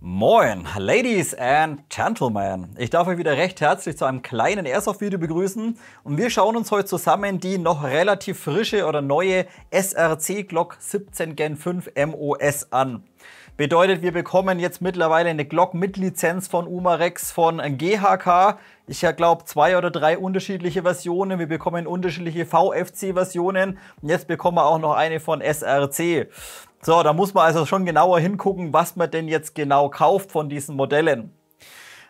Moin, Ladies and Gentlemen. Ich darf euch wieder recht herzlich zu einem kleinen Airsoft-Video begrüßen. Und wir schauen uns heute zusammen die noch relativ frische oder neue SRC Glock 17 Gen 5 MOS an. Bedeutet, wir bekommen jetzt mittlerweile eine Glock mit Lizenz von Umarex, von GHK. Ich glaube 2 oder 3 unterschiedliche Versionen. Wir bekommen unterschiedliche VFC-Versionen. Und jetzt bekommen wir auch noch eine von SRC. So, da muss man also schon genauer hingucken, was man denn jetzt genau kauft von diesen Modellen.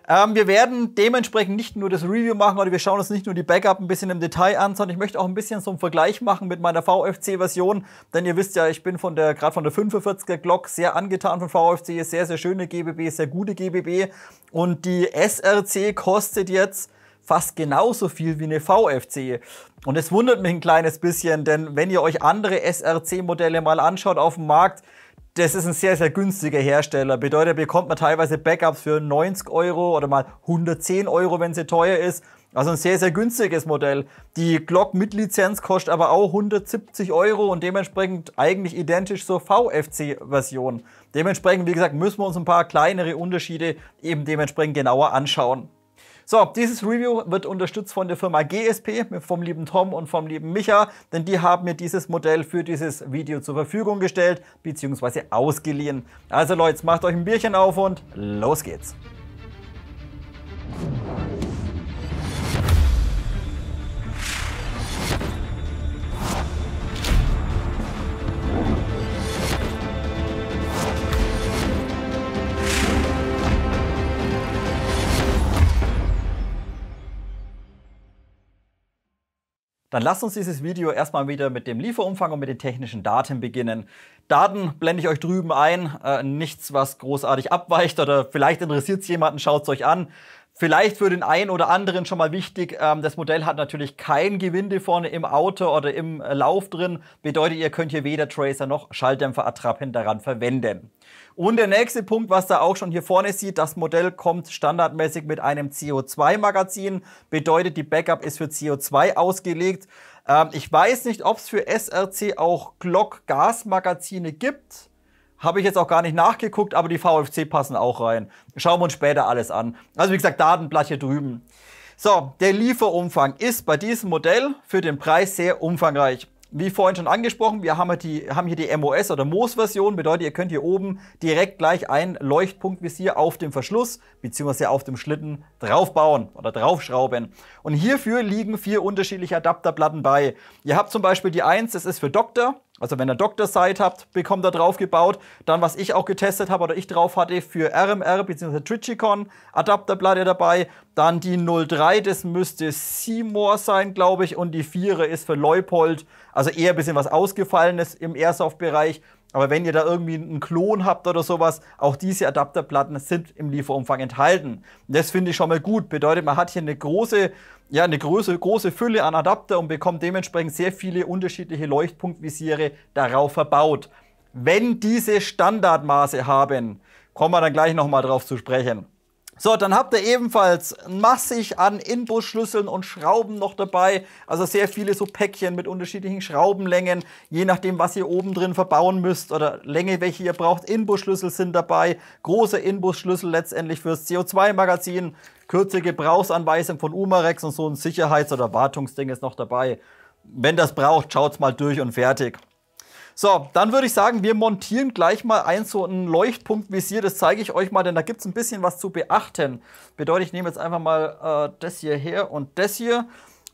Wir werden dementsprechend nicht nur das Review machen oder wir schauen uns nicht nur die Backup ein bisschen im Detail an, sondern ich möchte auch ein bisschen so einen Vergleich machen mit meiner VFC-Version. Denn ihr wisst ja, ich bin gerade von der 45er Glock sehr angetan von VFC. Ist sehr, sehr schöne GBB, sehr gute GBB. Und die SRC kostet jetzt fast genauso viel wie eine VFC. Und es wundert mich ein kleines bisschen, denn wenn ihr euch andere SRC-Modelle mal anschaut auf dem Markt, das ist ein sehr, sehr günstiger Hersteller. Bedeutet, bekommt man teilweise Backups für 90 Euro oder mal 110 Euro, wenn sie teuer ist. Also ein sehr, sehr günstiges Modell. Die Glock mit Lizenz kostet aber auch 170 Euro und dementsprechend eigentlich identisch zur VFC-Version. Dementsprechend, wie gesagt, müssen wir uns ein paar kleinere Unterschiede eben dementsprechend genauer anschauen. So, dieses Review wird unterstützt von der Firma GSP, vom lieben Tom und vom lieben Micha, denn die haben mir dieses Modell für dieses Video zur Verfügung gestellt bzw. ausgeliehen. Also Leute, macht euch ein Bierchen auf und los geht's. Dann lasst uns dieses Video erstmal wieder mit dem Lieferumfang und mit den technischen Daten beginnen. Daten blende ich euch drüben ein, nichts was großartig abweicht oder vielleicht interessiert es jemanden, schaut es euch an. Vielleicht für den einen oder anderen schon mal wichtig, das Modell hat natürlich kein Gewinde vorne im Auto oder im Lauf drin. Bedeutet, ihr könnt hier weder Tracer noch Schalldämpfer-Attrappen daran verwenden. Und der nächste Punkt, was da auch schon hier vorne sieht, das Modell kommt standardmäßig mit einem CO2-Magazin. Bedeutet, die Backup ist für CO2 ausgelegt. Ich weiß nicht, ob es für SRC auch Glock-Gasmagazine gibt. Habe ich jetzt auch gar nicht nachgeguckt, aber die VFC passen auch rein. Schauen wir uns später alles an. Also wie gesagt, Datenblatt hier drüben. So, der Lieferumfang ist bei diesem Modell für den Preis sehr umfangreich. Wie vorhin schon angesprochen, wir haben hier die MOS oder MOS-Version. Bedeutet, ihr könnt hier oben direkt gleich ein Leuchtpunktvisier auf dem Verschluss bzw. auf dem Schlitten draufbauen oder draufschrauben. Und hierfür liegen 4 unterschiedliche Adapterplatten bei. Ihr habt zum Beispiel die 1, das ist für Doktor. Also wenn ihr Doktor-Sight habt, bekommt ihr drauf gebaut. Dann, was ich auch getestet habe oder ich drauf hatte, für RMR bzw. Trichicon Adapterplatte dabei. Dann die 03, das müsste Seymour sein, glaube ich. Und die 4er ist für Leupold. Also eher ein bisschen was Ausgefallenes im Airsoft-Bereich. Aber wenn ihr da irgendwie einen Klon habt oder sowas, auch diese Adapterplatten sind im Lieferumfang enthalten. Und das finde ich schon mal gut. Bedeutet, man hat hier eine große Fülle an Adapter und bekommt dementsprechend sehr viele unterschiedliche Leuchtpunktvisiere darauf verbaut. Wenn diese Standardmaße haben, kommen wir dann gleich nochmal drauf zu sprechen. So, dann habt ihr ebenfalls massig an Inbusschlüsseln und Schrauben noch dabei. Also sehr viele so Päckchen mit unterschiedlichen Schraubenlängen. Je nachdem, was ihr oben drin verbauen müsst oder Länge, welche ihr braucht. Inbusschlüssel sind dabei. Große Inbusschlüssel letztendlich fürs CO2-Magazin. Kurze Gebrauchsanweisung von Umarex und so ein Sicherheits- oder Wartungsding ist noch dabei. Wenn das braucht, schaut's mal durch und fertig. So, dann würde ich sagen, wir montieren gleich mal so ein Leuchtpunktvisier. Das zeige ich euch mal, denn da gibt es ein bisschen was zu beachten. Bedeutet, ich nehme jetzt einfach mal das hier her und das hier.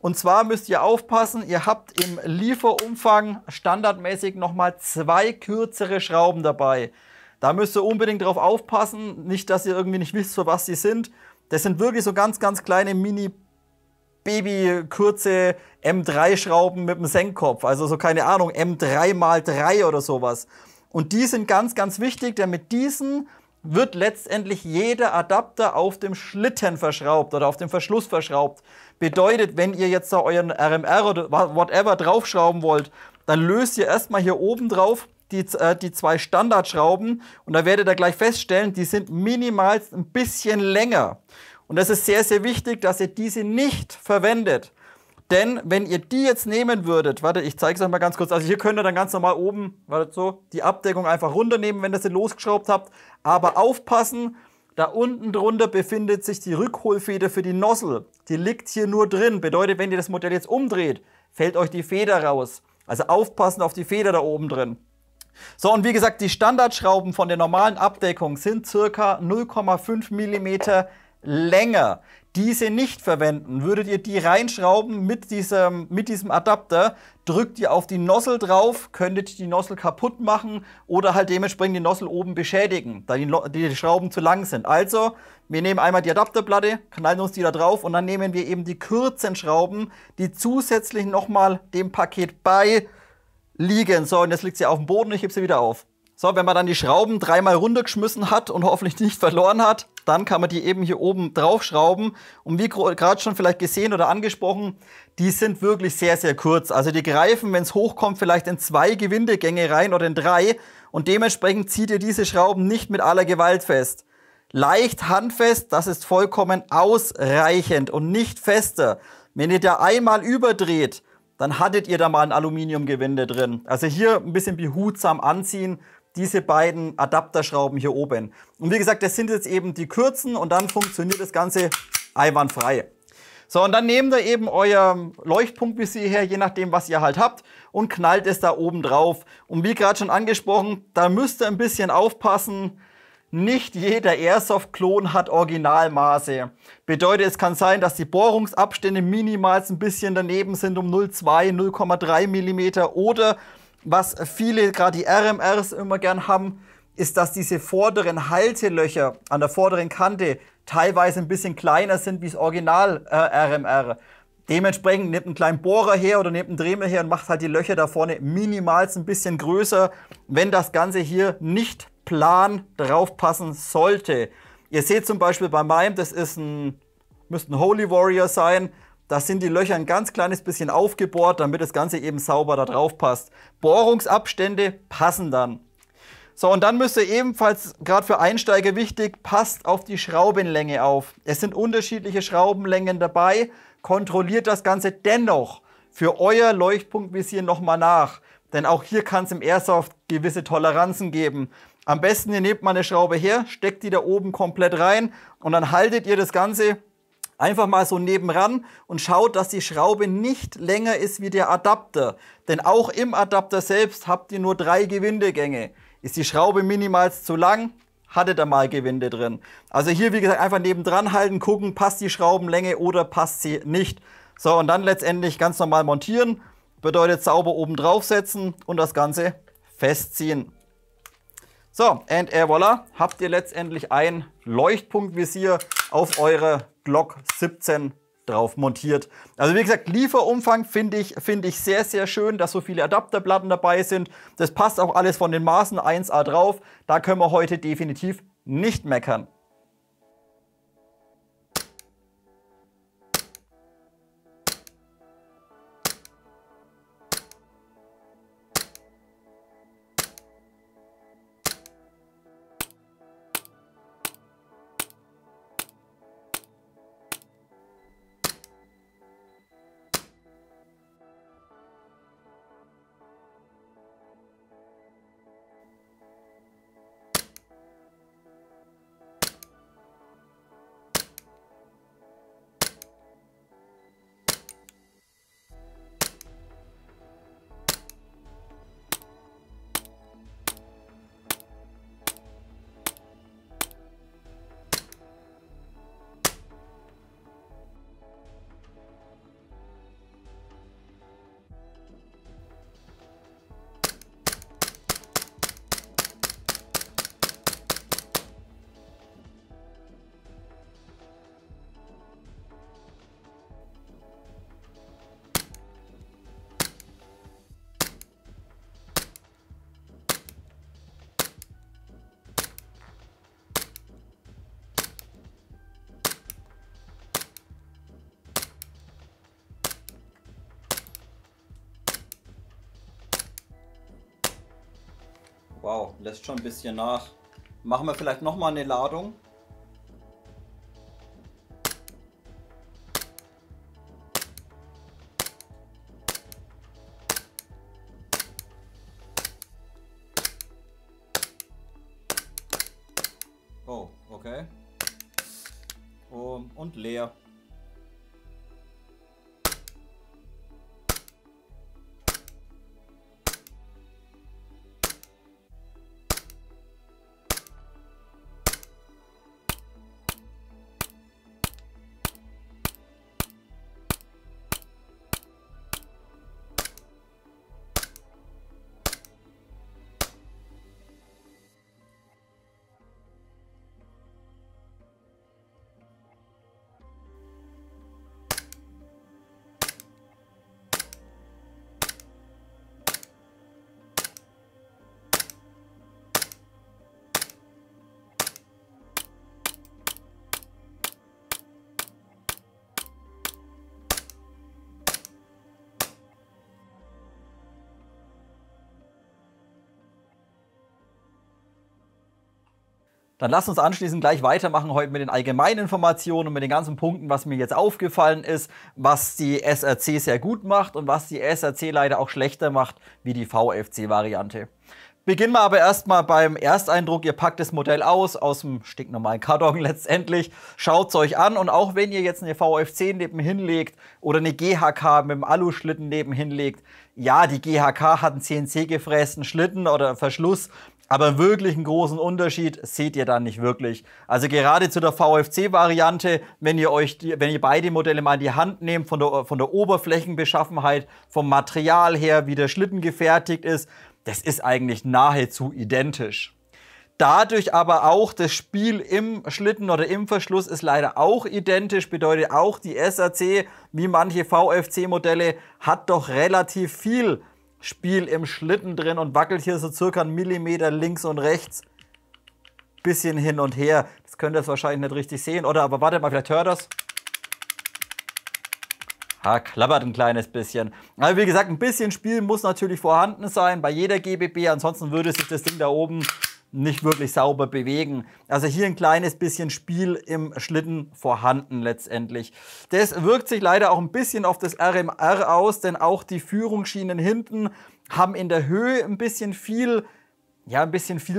Und zwar müsst ihr aufpassen, ihr habt im Lieferumfang standardmäßig nochmal 2 kürzere Schrauben dabei. Da müsst ihr unbedingt drauf aufpassen, nicht, dass ihr irgendwie nicht wisst, für was sie sind. Das sind wirklich so ganz, ganz kleine Mini-Baby-kurze M3-Schrauben mit dem Senkkopf. Also so, keine Ahnung, M3x3 oder sowas. Und die sind ganz, ganz wichtig, denn mit diesen wird letztendlich jeder Adapter auf dem Schlitten verschraubt oder auf dem Verschluss verschraubt. Bedeutet, wenn ihr jetzt da euren RMR oder whatever draufschrauben wollt, dann löst ihr erstmal hier oben drauf die 2 Standardschrauben und da werdet ihr gleich feststellen, die sind minimal ein bisschen länger. Und das ist sehr, sehr wichtig, dass ihr diese nicht verwendet. Denn wenn ihr die jetzt nehmen würdet, warte, ich zeige es euch mal ganz kurz. Also hier könnt ihr dann ganz normal oben, warte so, die Abdeckung einfach runternehmen, wenn ihr sie losgeschraubt habt. Aber aufpassen, da unten drunter befindet sich die Rückholfeder für die Nozzle. Die liegt hier nur drin. Bedeutet, wenn ihr das Modell jetzt umdreht, fällt euch die Feder raus. Also aufpassen auf die Feder da oben drin. So, und wie gesagt, die Standardschrauben von der normalen Abdeckung sind ca. 0,5 mm länger. Diese nicht verwenden, würdet ihr die reinschrauben mit diesem Adapter, drückt ihr auf die Nozzle drauf, könntet die Nozzle kaputt machen oder halt dementsprechend die Nozzle oben beschädigen, da die Schrauben zu lang sind. Also, wir nehmen einmal die Adapterplatte, knallen uns die da drauf und dann nehmen wir eben die kürzen Schrauben, die zusätzlich nochmal dem Paket beiliegen. So, und jetzt liegt sie auf dem Boden, ich heb sie wieder auf. So, wenn man dann die Schrauben dreimal runtergeschmissen hat und hoffentlich nicht verloren hat, dann kann man die eben hier oben drauf schrauben. Und wie gerade schon vielleicht gesehen oder angesprochen, die sind wirklich sehr, sehr kurz. Also die greifen, wenn es hochkommt, vielleicht in 2 Gewindegänge rein oder in 3. Und dementsprechend zieht ihr diese Schrauben nicht mit aller Gewalt fest. Leicht handfest, das ist vollkommen ausreichend und nicht fester. Wenn ihr da einmal überdreht, dann hattet ihr da mal ein Aluminiumgewinde drin. Also hier ein bisschen behutsam anziehen, diese beiden Adapterschrauben hier oben. Und wie gesagt, das sind jetzt eben die Kürzen und dann funktioniert das Ganze einwandfrei. So, und dann nehmt ihr eben euer Leuchtpunktvisier her, je nachdem, was ihr halt habt, und knallt es da oben drauf. Und wie gerade schon angesprochen, da müsst ihr ein bisschen aufpassen. Nicht jeder Airsoft-Klon hat Originalmaße. Bedeutet, es kann sein, dass die Bohrungsabstände minimals ein bisschen daneben sind um 0,2, 0,3 mm oder was viele, gerade die RMRs immer gern haben, ist, dass diese vorderen Haltelöcher an der vorderen Kante teilweise ein bisschen kleiner sind wie das Original RMR. Dementsprechend nehmt einen kleinen Bohrer her oder nehmt einen Dremel her und macht halt die Löcher da vorne minimals ein bisschen größer, wenn das Ganze hier nicht plan drauf passen sollte. Ihr seht zum Beispiel bei meinem, das ist müsste ein Holy Warrior sein. Da sind die Löcher ein ganz kleines bisschen aufgebohrt, damit das Ganze eben sauber da drauf passt. Bohrungsabstände passen dann. So, und dann müsst ihr ebenfalls, gerade für Einsteiger wichtig, passt auf die Schraubenlänge auf. Es sind unterschiedliche Schraubenlängen dabei. Kontrolliert das Ganze dennoch für euer Leuchtpunktvisier nochmal nach. Denn auch hier kann es im Airsoft gewisse Toleranzen geben. Am besten, ihr nehmt mal eine Schraube her, steckt die da oben komplett rein und dann haltet ihr das Ganze einfach mal so nebenan und schaut, dass die Schraube nicht länger ist wie der Adapter. Denn auch im Adapter selbst habt ihr nur 3 Gewindegänge. Ist die Schraube minimals zu lang, hattet ihr mal Gewinde drin. Also hier, wie gesagt, einfach nebendran halten, gucken, passt die Schraubenlänge oder passt sie nicht. So, und dann letztendlich ganz normal montieren. Bedeutet sauber oben draufsetzen und das Ganze festziehen. So, and voilà, habt ihr letztendlich ein Leuchtpunktvisier auf eure Glock 17 drauf montiert. Also wie gesagt, Lieferumfang finde ich sehr, sehr schön, dass so viele Adapterplatten dabei sind. Das passt auch alles von den Maßen 1A drauf. Da können wir heute definitiv nicht meckern. Wow, lässt schon ein bisschen nach. Machen wir vielleicht noch mal eine Ladung. Oh, okay. Und leer. Dann lasst uns anschließend gleich weitermachen heute mit den allgemeinen Informationen und mit den ganzen Punkten, was mir jetzt aufgefallen ist, was die SRC sehr gut macht und was die SRC leider auch schlechter macht wie die VFC-Variante. Beginnen wir aber erstmal beim Ersteindruck. Ihr packt das Modell aus dem stinknormalen Karton letztendlich. Schaut es euch an und auch wenn ihr jetzt eine VFC nebenhin legt oder eine GHK mit dem Aluschlitten nebenhin legt, ja, die GHK hat einen CNC-gefrästen Schlitten oder Verschluss, aber wirklich einen großen Unterschied seht ihr dann nicht wirklich. Also gerade zu der VFC-Variante, wenn ihr beide Modelle mal in die Hand nehmt, von der Oberflächenbeschaffenheit, vom Material her, wie der Schlitten gefertigt ist, das ist eigentlich nahezu identisch. Dadurch aber auch das Spiel im Schlitten oder im Verschluss ist leider auch identisch, bedeutet auch die SRC, wie manche VFC-Modelle, hat doch relativ viel Spiel im Schlitten drin und wackelt hier so circa 1 Millimeter links und rechts. Bisschen hin und her. Das könnt ihr jetzt wahrscheinlich nicht richtig sehen, oder? Aber wartet mal, vielleicht hört ihr das. Klappert ein kleines bisschen. Aber wie gesagt, ein bisschen Spiel muss natürlich vorhanden sein bei jeder GBB, ansonsten würde sich das Ding da oben nicht wirklich sauber bewegen. Also hier ein kleines bisschen Spiel im Schlitten vorhanden letztendlich. Das wirkt sich leider auch ein bisschen auf das RMR aus, denn auch die Führungsschienen hinten haben in der Höhe ein bisschen viel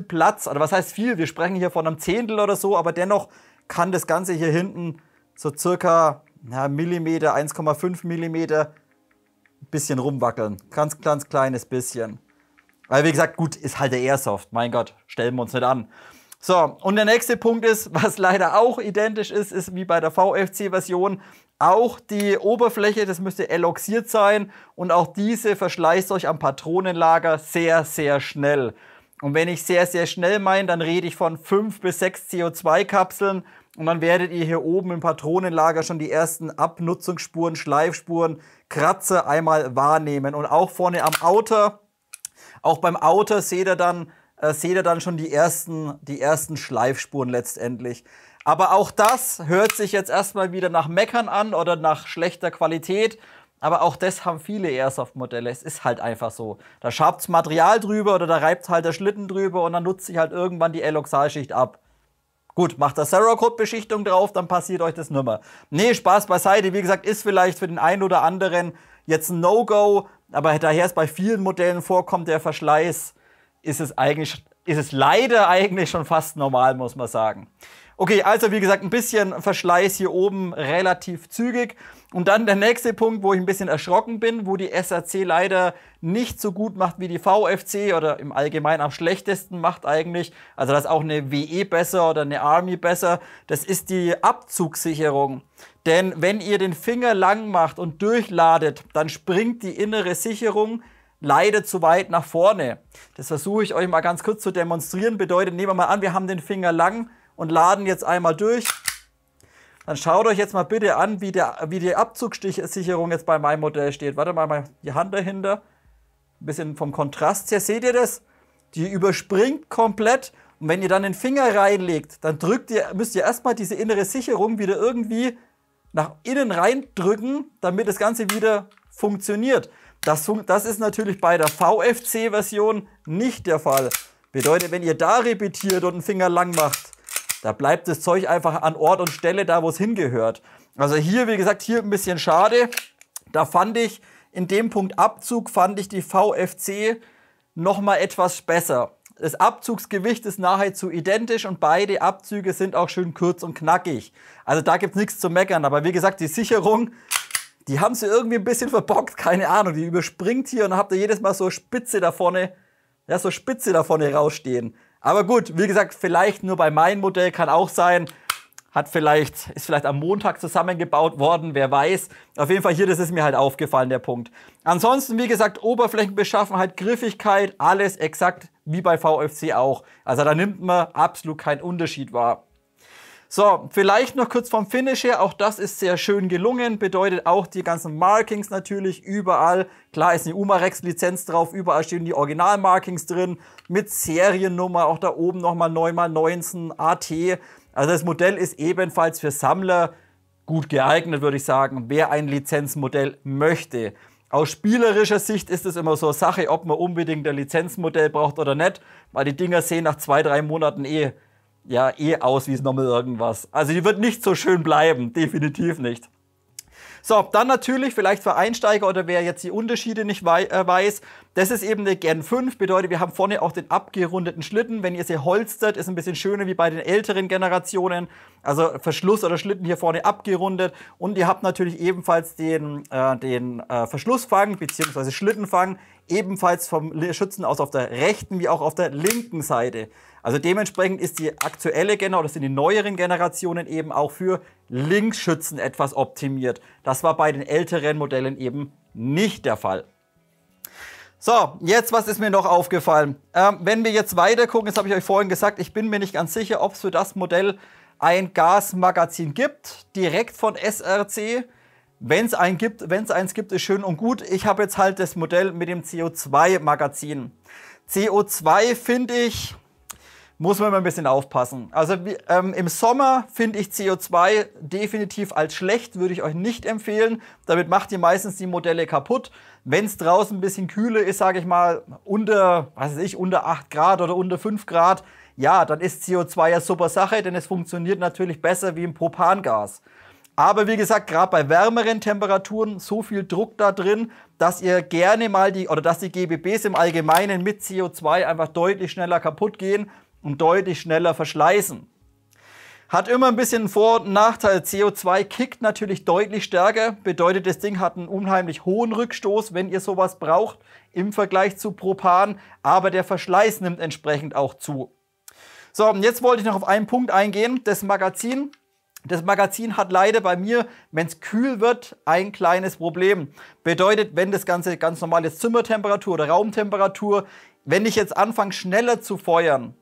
Platz. Oder was heißt viel? Wir sprechen hier von einem Zehntel oder so, aber dennoch kann das Ganze hier hinten so circa Millimeter, 1,5 Millimeter ein bisschen rumwackeln. Ganz kleines bisschen. Weil wie gesagt, gut, ist halt der Airsoft. Mein Gott, stellen wir uns nicht an. So, und der nächste Punkt ist, was leider auch identisch ist wie bei der VFC-Version, auch die Oberfläche, das müsste eloxiert sein und auch diese verschleißt euch am Patronenlager sehr, sehr schnell. Und wenn ich sehr, sehr schnell meine, dann rede ich von 5 bis 6 CO2-Kapseln und dann werdet ihr hier oben im Patronenlager schon die ersten Abnutzungsspuren, Schleifspuren, Kratzer einmal wahrnehmen. Und auch vorne am Outer, auch beim Outer seht ihr dann schon die ersten Schleifspuren letztendlich. Aber auch das hört sich jetzt erstmal wieder nach Meckern an oder nach schlechter Qualität. Aber auch das haben viele Airsoft-Modelle. Es ist halt einfach so. Da schabt's Material drüber oder da reibt halt der Schlitten drüber und dann nutzt sich halt irgendwann die Eloxalschicht ab. Gut, macht da Cerakote-Beschichtung drauf, dann passiert euch das nimmer. Nee, Spaß beiseite. Wie gesagt, ist vielleicht für den einen oder anderen jetzt ein No-Go. Aber daher es bei vielen Modellen vorkommt, der Verschleiß, ist es leider eigentlich schon fast normal, muss man sagen. Okay, also wie gesagt, ein bisschen Verschleiß hier oben relativ zügig. Und dann der nächste Punkt, wo ich ein bisschen erschrocken bin, wo die SRC leider nicht so gut macht wie die VFC oder im Allgemeinen am schlechtesten macht eigentlich. Also das ist auch eine WE besser oder eine Army besser. Das ist die Abzugssicherung. Denn wenn ihr den Finger lang macht und durchladet, dann springt die innere Sicherung leider zu weit nach vorne. Das versuche ich euch mal ganz kurz zu demonstrieren. Bedeutet, nehmen wir mal an, wir haben den Finger lang und laden jetzt einmal durch. Dann schaut euch jetzt mal bitte an, wie die Abzugssicherung jetzt bei meinem Modell steht. Warte mal die Hand dahinter. Ein bisschen vom Kontrast her. Seht ihr das? Die überspringt komplett. Und wenn ihr dann den Finger reinlegt, dann müsst ihr erstmal diese innere Sicherung wieder irgendwie nach innen reindrücken, damit das Ganze wieder funktioniert. Das ist natürlich bei der VFC-Version nicht der Fall. Bedeutet, wenn ihr da repetiert und einen Finger lang macht, da bleibt das Zeug einfach an Ort und Stelle da, wo es hingehört. Also hier, wie gesagt, hier ein bisschen schade. Da fand ich, in dem Punkt Abzug, fand ich die VFC nochmal etwas besser. das Abzugsgewicht ist nahezu identisch und beide Abzüge sind auch schön kurz und knackig. Also da gibt es nichts zu meckern. Aber wie gesagt, die Sicherung, die haben sie irgendwie ein bisschen verbockt, keine Ahnung. Die überspringt hier und dann habt ihr jedes Mal so Spitze da vorne, ja, so Spitze da vorne rausstehen. Aber gut, wie gesagt, vielleicht nur bei meinem Modell, kann auch sein. Ist vielleicht am Montag zusammengebaut worden, wer weiß. Auf jeden Fall hier, das ist mir halt aufgefallen, der Punkt. Ansonsten, wie gesagt, Oberflächenbeschaffenheit, Griffigkeit, alles exakt wie bei VFC auch. Also da nimmt man absolut keinen Unterschied wahr. So, vielleicht noch kurz vom Finish her, auch das ist sehr schön gelungen, bedeutet auch die ganzen Markings natürlich überall. Klar ist eine Umarex-Lizenz drauf, überall stehen die Original-Markings drin, mit Seriennummer, auch da oben nochmal 9x19 AT. Also das Modell ist ebenfalls für Sammler gut geeignet, würde ich sagen, wer ein Lizenzmodell möchte. Aus spielerischer Sicht ist es immer so eine Sache, ob man unbedingt ein Lizenzmodell braucht oder nicht, weil die Dinger sehen nach 2-3 Monaten eh aus wie es nochmal irgendwas. Also die wird nicht so schön bleiben, definitiv nicht. So, dann natürlich vielleicht für Einsteiger oder wer jetzt die Unterschiede nicht weiß, das ist eben eine Gen 5, bedeutet wir haben vorne auch den abgerundeten Schlitten. Wenn ihr sie holstert, ist ein bisschen schöner wie bei den älteren Generationen. Also Verschluss oder Schlitten hier vorne abgerundet und ihr habt natürlich ebenfalls den Verschlussfang bzw. Schlittenfang ebenfalls vom Schützen aus auf der rechten wie auch auf der linken Seite. Also dementsprechend ist die aktuelle Generation, oder sind die neueren Generationen eben auch für Linksschützen etwas optimiert. Das war bei den älteren Modellen eben nicht der Fall. So, jetzt, was ist mir noch aufgefallen? Wenn wir jetzt weiter gucken, das habe ich euch vorhin gesagt, ich bin mir nicht ganz sicher, ob es für das Modell ein Gasmagazin gibt, direkt von SRC. Wenn es eins gibt, ist schön und gut. Ich habe jetzt halt das Modell mit dem CO2-Magazin. CO2 finde ich, muss man mal ein bisschen aufpassen. Also im Sommer finde ich CO2 definitiv als schlecht, würde ich euch nicht empfehlen. Damit macht ihr meistens die Modelle kaputt. Wenn es draußen ein bisschen kühler ist, sage ich mal, unter 8 Grad oder unter 5 Grad, ja, dann ist CO2 ja super Sache, denn es funktioniert natürlich besser wie im Propangas. Aber wie gesagt, gerade bei wärmeren Temperaturen so viel Druck da drin, dass ihr gerne mal dass die GBBs im Allgemeinen mit CO2 einfach deutlich schneller kaputt gehen und deutlich schneller verschleißen. Hat immer ein bisschen einen Vor- und Nachteil. CO2 kickt natürlich deutlich stärker, bedeutet, das Ding hat einen unheimlich hohen Rückstoß, wenn ihr sowas braucht, im Vergleich zu Propan, aber der Verschleiß nimmt entsprechend auch zu. So, und jetzt wollte ich noch auf einen Punkt eingehen, das Magazin. Das Magazin hat leider bei mir, wenn es kühl wird, ein kleines Problem. Bedeutet, wenn das Ganze ganz normal ist, Zimmertemperatur oder Raumtemperatur, wenn ich jetzt anfange schneller zu feuern,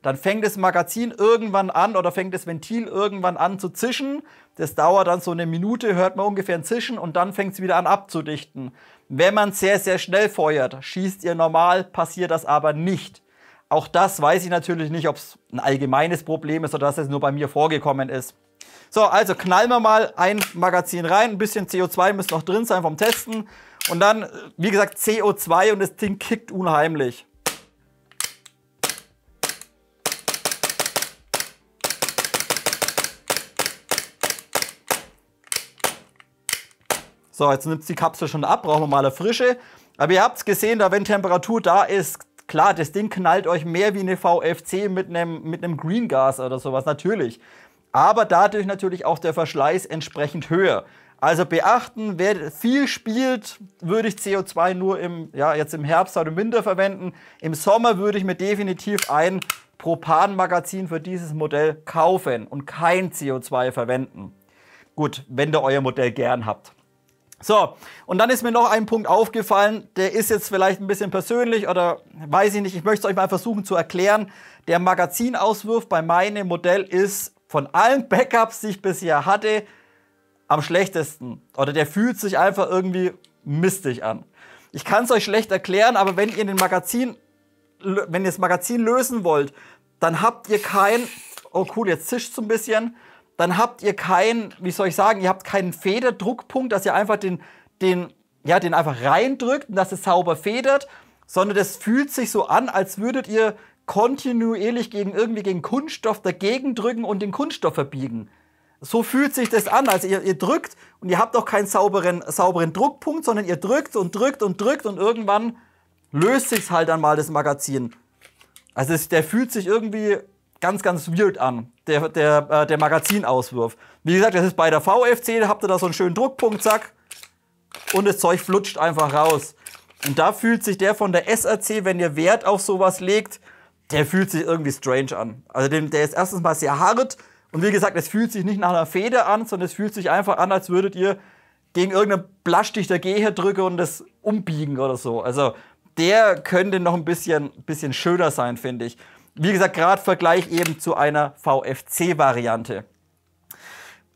dann fängt das Magazin irgendwann an oder fängt das Ventil irgendwann an zu zischen. Das dauert dann so eine Minute, hört man ungefähr ein Zischen und dann fängt es wieder an abzudichten. Wenn man sehr, sehr schnell feuert, schießt ihr normal, passiert das aber nicht. Auch das weiß ich natürlich nicht, ob es ein allgemeines Problem ist oder dass es nur bei mir vorgekommen ist. So, also knallen wir mal ein Magazin rein, ein bisschen CO2 müsste noch drin sein vom Testen. Und dann, wie gesagt, CO2 und das Ding kickt unheimlich. So, jetzt nimmt die Kapsel schon ab, brauchen wir mal eine frische. Aber ihr habt es gesehen, da wenn Temperatur da ist, klar, das Ding knallt euch mehr wie eine VFC mit einem Green Gas oder sowas, natürlich. Aber dadurch natürlich auch der Verschleiß entsprechend höher. Also beachten, wer viel spielt, würde ich CO2 nur jetzt im Herbst oder im Winter verwenden. Im Sommer würde ich mir definitiv ein Propan-Magazin für dieses Modell kaufen und kein CO2 verwenden. Gut, wenn ihr euer Modell gern habt. So, und dann ist mir noch ein Punkt aufgefallen, der ist jetzt vielleicht ein bisschen persönlich oder weiß ich nicht, ich möchte es euch mal versuchen zu erklären. Der Magazinauswurf bei meinem Modell ist von allen Backups, die ich bisher hatte, am schlechtesten. Oder der fühlt sich einfach irgendwie mistig an. Ich kann es euch schlecht erklären, aber wenn ihr das Magazin lösen wollt, dann habt ihr kein, oh cool, jetzt zischt es so ein bisschen, dann habt ihr kein, wie soll ich sagen, ihr habt keinen Federdruckpunkt, dass ihr einfach den einfach reindrückt und dass es sauber federt, sondern das fühlt sich so an, als würdet ihr kontinuierlich gegen Kunststoff dagegen drücken und den Kunststoff verbiegen. So fühlt sich das an. Also ihr drückt und ihr habt auch keinen sauberen Druckpunkt, sondern ihr drückt und drückt und drückt und irgendwann löst sich's halt dann mal das Magazin. Also der fühlt sich irgendwie ganz, ganz weird an, der Magazinauswurf. Wie gesagt, das ist bei der VFC, da habt ihr da so einen schönen Druckpunkt, zack, und das Zeug flutscht einfach raus. Und da fühlt sich der von der SRC, wenn ihr Wert auf sowas legt, der fühlt sich irgendwie strange an. Also der ist erstens mal sehr hart und wie gesagt, es fühlt sich nicht nach einer Feder an, sondern es fühlt sich einfach an, als würdet ihr gegen irgendeinen Bleistift der Gehe drücken und das umbiegen oder so. Also der könnte noch ein bisschen schöner sein, finde ich. Wie gesagt, gerade Vergleich eben zu einer VFC-Variante.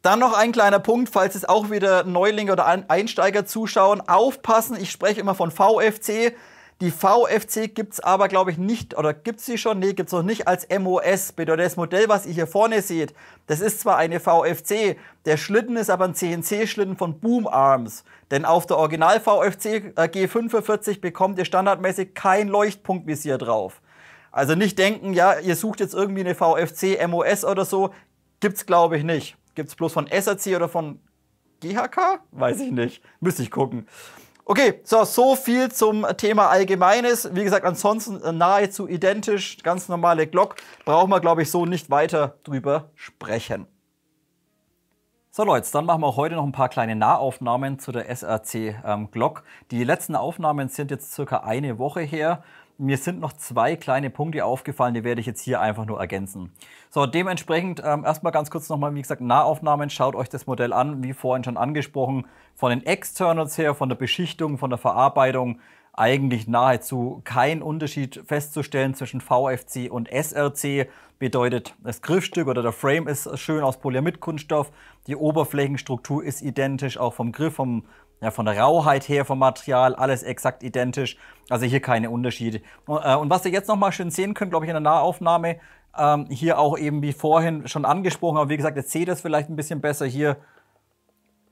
Dann noch ein kleiner Punkt, falls es auch wieder Neulinge oder Einsteiger zuschauen. Aufpassen, ich spreche immer von VFC. Die VFC gibt es aber, glaube ich, nicht, oder gibt es sie schon? Nee, gibt es noch nicht als MOS. Bedeutet, das Modell, was ihr hier vorne seht, das ist zwar eine VFC, der Schlitten ist aber ein CNC-Schlitten von Boom Arms. Denn auf der Original VFC G45 bekommt ihr standardmäßig kein Leuchtpunktvisier drauf. Also nicht denken, ja, ihr sucht jetzt irgendwie eine VFC MOS oder so. Gibt's, glaube ich, nicht. Gibt es bloß von SRC oder von GHK? Weiß ich nicht. Müsste ich gucken. Okay, so viel zum Thema Allgemeines. Wie gesagt, ansonsten nahezu identisch. Ganz normale Glock. Brauchen wir, glaube ich, so nicht weiter drüber sprechen. So Leute, dann machen wir auch heute noch ein paar kleine Nahaufnahmen zu der SRC Glock. Die letzten Aufnahmen sind jetzt circa eine Woche her. Mir sind noch zwei kleine Punkte aufgefallen, die werde ich jetzt hier einfach nur ergänzen. So, dementsprechend erstmal ganz kurz nochmal, wie gesagt, Nahaufnahmen. Schaut euch das Modell an, wie vorhin schon angesprochen. Von den Externals her, von der Beschichtung, von der Verarbeitung, eigentlich nahezu kein Unterschied festzustellen zwischen VFC und SRC. Bedeutet, das Griffstück oder der Frame ist schön aus Polyamidkunststoff. Die Oberflächenstruktur ist identisch, auch vom Griff, von der Rauheit her, vom Material, alles exakt identisch. Also hier keine Unterschiede. Und was ihr jetzt nochmal schön sehen könnt, glaube ich, in der Nahaufnahme, hier auch eben wie vorhin schon angesprochen, aber wie gesagt, jetzt seht ihr es vielleicht ein bisschen besser. Hier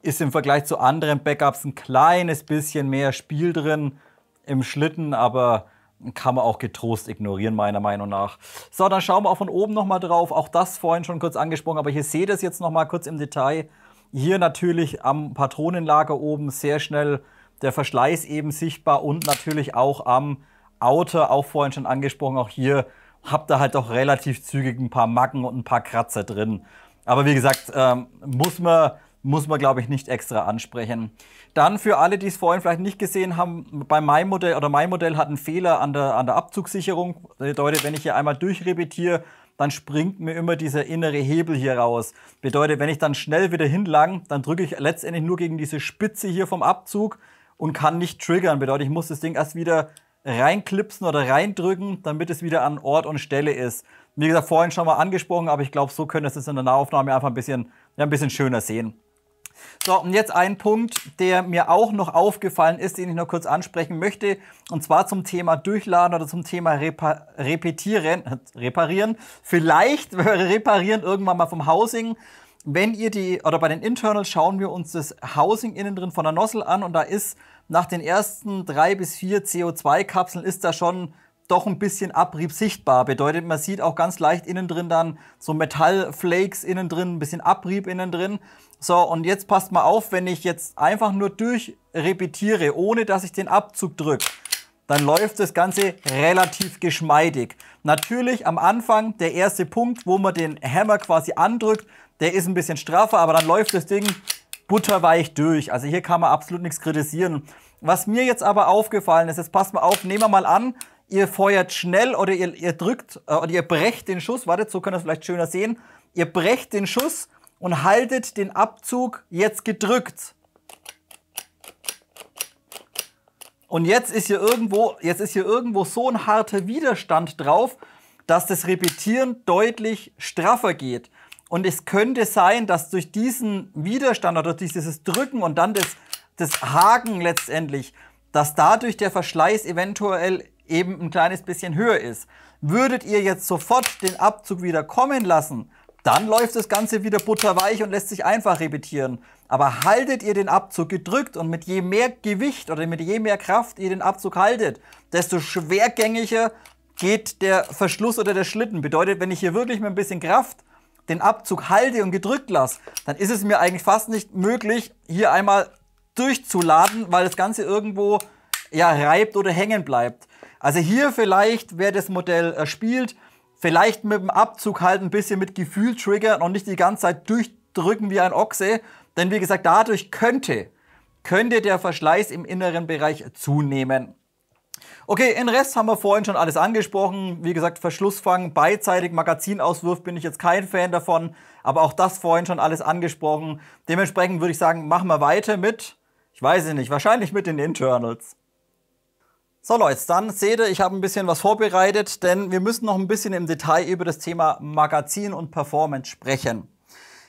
ist im Vergleich zu anderen Backups ein kleines bisschen mehr Spiel drin im Schlitten, aber kann man auch getrost ignorieren, meiner Meinung nach. So, dann schauen wir auch von oben nochmal drauf. Auch das vorhin schon kurz angesprochen, aber hier seht ihr es jetzt nochmal kurz im Detail. Hier natürlich am Patronenlager oben sehr schnell der Verschleiß eben sichtbar und natürlich auch am Outer, auch vorhin schon angesprochen, auch hier habt ihr halt doch relativ zügig ein paar Macken und ein paar Kratzer drin. Aber wie gesagt, muss man glaube ich nicht extra ansprechen. Dann für alle, die es vorhin vielleicht nicht gesehen haben, bei mein Modell hat einen Fehler an der Abzugssicherung. Das bedeutet, wenn ich hier einmal durchrepetiere, dann springt mir immer dieser innere Hebel hier raus. Bedeutet, wenn ich dann schnell wieder hinlang, dann drücke ich letztendlich nur gegen diese Spitze hier vom Abzug und kann nicht triggern. Bedeutet, ich muss das Ding erst wieder reinklipsen oder reindrücken, damit es wieder an Ort und Stelle ist. Wie gesagt, vorhin schon mal angesprochen, aber ich glaube, so könnt ihr es in der Nahaufnahme einfach ein bisschen schöner sehen. So, und jetzt ein Punkt, der mir auch noch aufgefallen ist, den ich noch kurz ansprechen möchte, und zwar zum Thema Durchladen oder zum Thema Reparieren. Vielleicht reparieren irgendwann mal vom Housing. Wenn ihr bei den Internals schauen wir uns das Housing innen drin von der Nozzle an und da ist nach den ersten 3 bis 4 CO2-Kapseln ist da schon doch ein bisschen Abrieb sichtbar. Bedeutet, man sieht auch ganz leicht innen drin dann so Metallflakes innen drin, ein bisschen Abrieb innen drin. So, und jetzt passt mal auf, wenn ich jetzt einfach nur durchrepetiere, ohne dass ich den Abzug drücke, dann läuft das Ganze relativ geschmeidig. Natürlich am Anfang der erste Punkt, wo man den Hammer quasi andrückt, der ist ein bisschen straffer, aber dann läuft das Ding butterweich durch. Also hier kann man absolut nichts kritisieren. Was mir jetzt aber aufgefallen ist, jetzt passt mal auf, nehmen wir mal an, ihr feuert schnell oder ihr drückt oder ihr brecht den Schuss, wartet, so könnt ihr es vielleicht schöner sehen, ihr brecht den Schuss und haltet den Abzug jetzt gedrückt. Und jetzt ist hier irgendwo so ein harter Widerstand drauf, dass das Repetieren deutlich straffer geht. Und es könnte sein, dass durch diesen Widerstand oder durch dieses Drücken und dann das Haken letztendlich, dass dadurch der Verschleiß eventuell eben ein kleines bisschen höher ist. Würdet ihr jetzt sofort den Abzug wieder kommen lassen, dann läuft das Ganze wieder butterweich und lässt sich einfach repetieren. Aber haltet ihr den Abzug gedrückt und mit je mehr Gewicht oder mit je mehr Kraft ihr den Abzug haltet, desto schwergängiger geht der Verschluss oder der Schlitten. Bedeutet, wenn ich hier wirklich mit ein bisschen Kraft den Abzug halte und gedrückt lasse, dann ist es mir eigentlich fast nicht möglich, hier einmal durchzuladen, weil das Ganze irgendwo reibt oder hängen bleibt. Also hier vielleicht, wer das Modell spielt, vielleicht mit dem Abzug halt ein bisschen mit Gefühl triggern und nicht die ganze Zeit durchdrücken wie ein Ochse. Denn wie gesagt, dadurch könnte der Verschleiß im inneren Bereich zunehmen. Okay, den Rest haben wir vorhin schon alles angesprochen. Wie gesagt, Verschlussfang, beidseitig, Magazinauswurf bin ich jetzt kein Fan davon. Aber auch das vorhin schon alles angesprochen. Dementsprechend würde ich sagen, machen wir weiter mit, ich weiß es nicht, wahrscheinlich mit den Internals. So Leute, dann seht ihr, ich habe ein bisschen was vorbereitet, denn wir müssen noch ein bisschen im Detail über das Thema Magazin und Performance sprechen.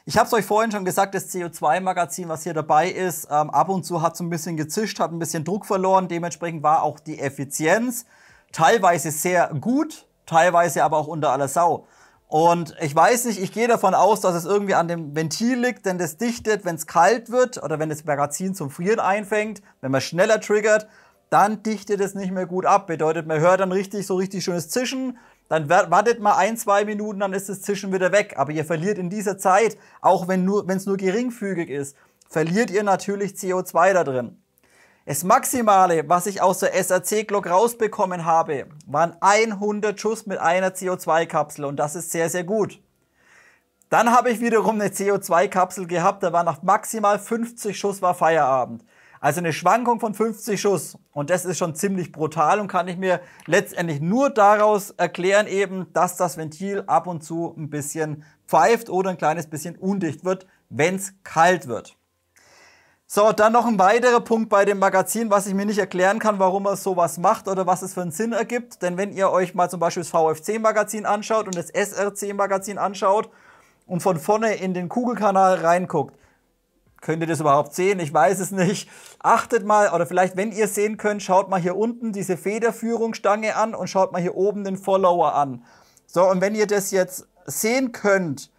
Ich habe es euch vorhin schon gesagt, das CO2-Magazin, was hier dabei ist, ab und zu hat so ein bisschen gezischt, hat ein bisschen Druck verloren. Dementsprechend war auch die Effizienz teilweise sehr gut, teilweise aber auch unter aller Sau. Und ich weiß nicht, ich gehe davon aus, dass es irgendwie an dem Ventil liegt, denn das dichtet, wenn es kalt wird oder wenn das Magazin zum Frieren einfängt, wenn man schneller triggert, dann dichtet es nicht mehr gut ab. Bedeutet, man hört dann so richtig schönes Zischen. Dann wartet mal 1-2 Minuten, dann ist das Zischen wieder weg. Aber ihr verliert in dieser Zeit, auch wenn es nur geringfügig ist, verliert ihr natürlich CO2 da drin. Das Maximale, was ich aus der SRC-Glock rausbekommen habe, waren 100 Schuss mit einer CO2-Kapsel. Und das ist sehr, sehr gut. Dann habe ich wiederum eine CO2-Kapsel gehabt, da war nach maximal 50 Schuss war Feierabend. Also eine Schwankung von 50 Schuss. Und das ist schon ziemlich brutal und kann ich mir letztendlich nur daraus erklären eben, dass das Ventil ab und zu ein bisschen pfeift oder ein kleines bisschen undicht wird, wenn es kalt wird. So, dann noch ein weiterer Punkt bei dem Magazin, was ich mir nicht erklären kann, warum er sowas macht oder was es für einen Sinn ergibt. Denn wenn ihr euch mal zum Beispiel das VFC-Magazin anschaut und das SRC-Magazin anschaut und von vorne in den Kugelkanal reinguckt, könnt ihr das überhaupt sehen? Ich weiß es nicht. Achtet mal, oder vielleicht, wenn ihr es sehen könnt, schaut mal hier unten diese Federführungsstange an und schaut mal hier oben den Follower an. So, und wenn ihr das jetzt sehen könnt,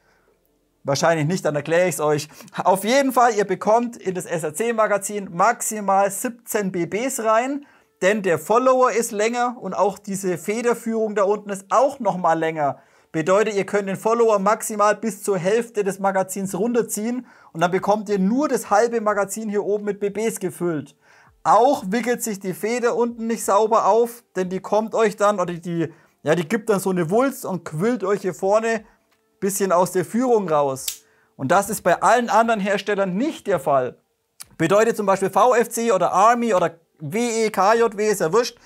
wahrscheinlich nicht, dann erkläre ich es euch. Auf jeden Fall, ihr bekommt in das SRC-Magazin maximal 17 BBs rein, denn der Follower ist länger und auch diese Federführung da unten ist auch nochmal länger. Bedeutet, ihr könnt den Follower maximal bis zur Hälfte des Magazins runterziehen und dann bekommt ihr nur das halbe Magazin hier oben mit BBs gefüllt. Auch wickelt sich die Feder unten nicht sauber auf, denn die kommt euch dann, oder die gibt dann so eine Wulst und quillt euch hier vorne ein bisschen aus der Führung raus. Und das ist bei allen anderen Herstellern nicht der Fall. Bedeutet zum Beispiel VFC oder Army oder WE, KJW, ist ja wurscht.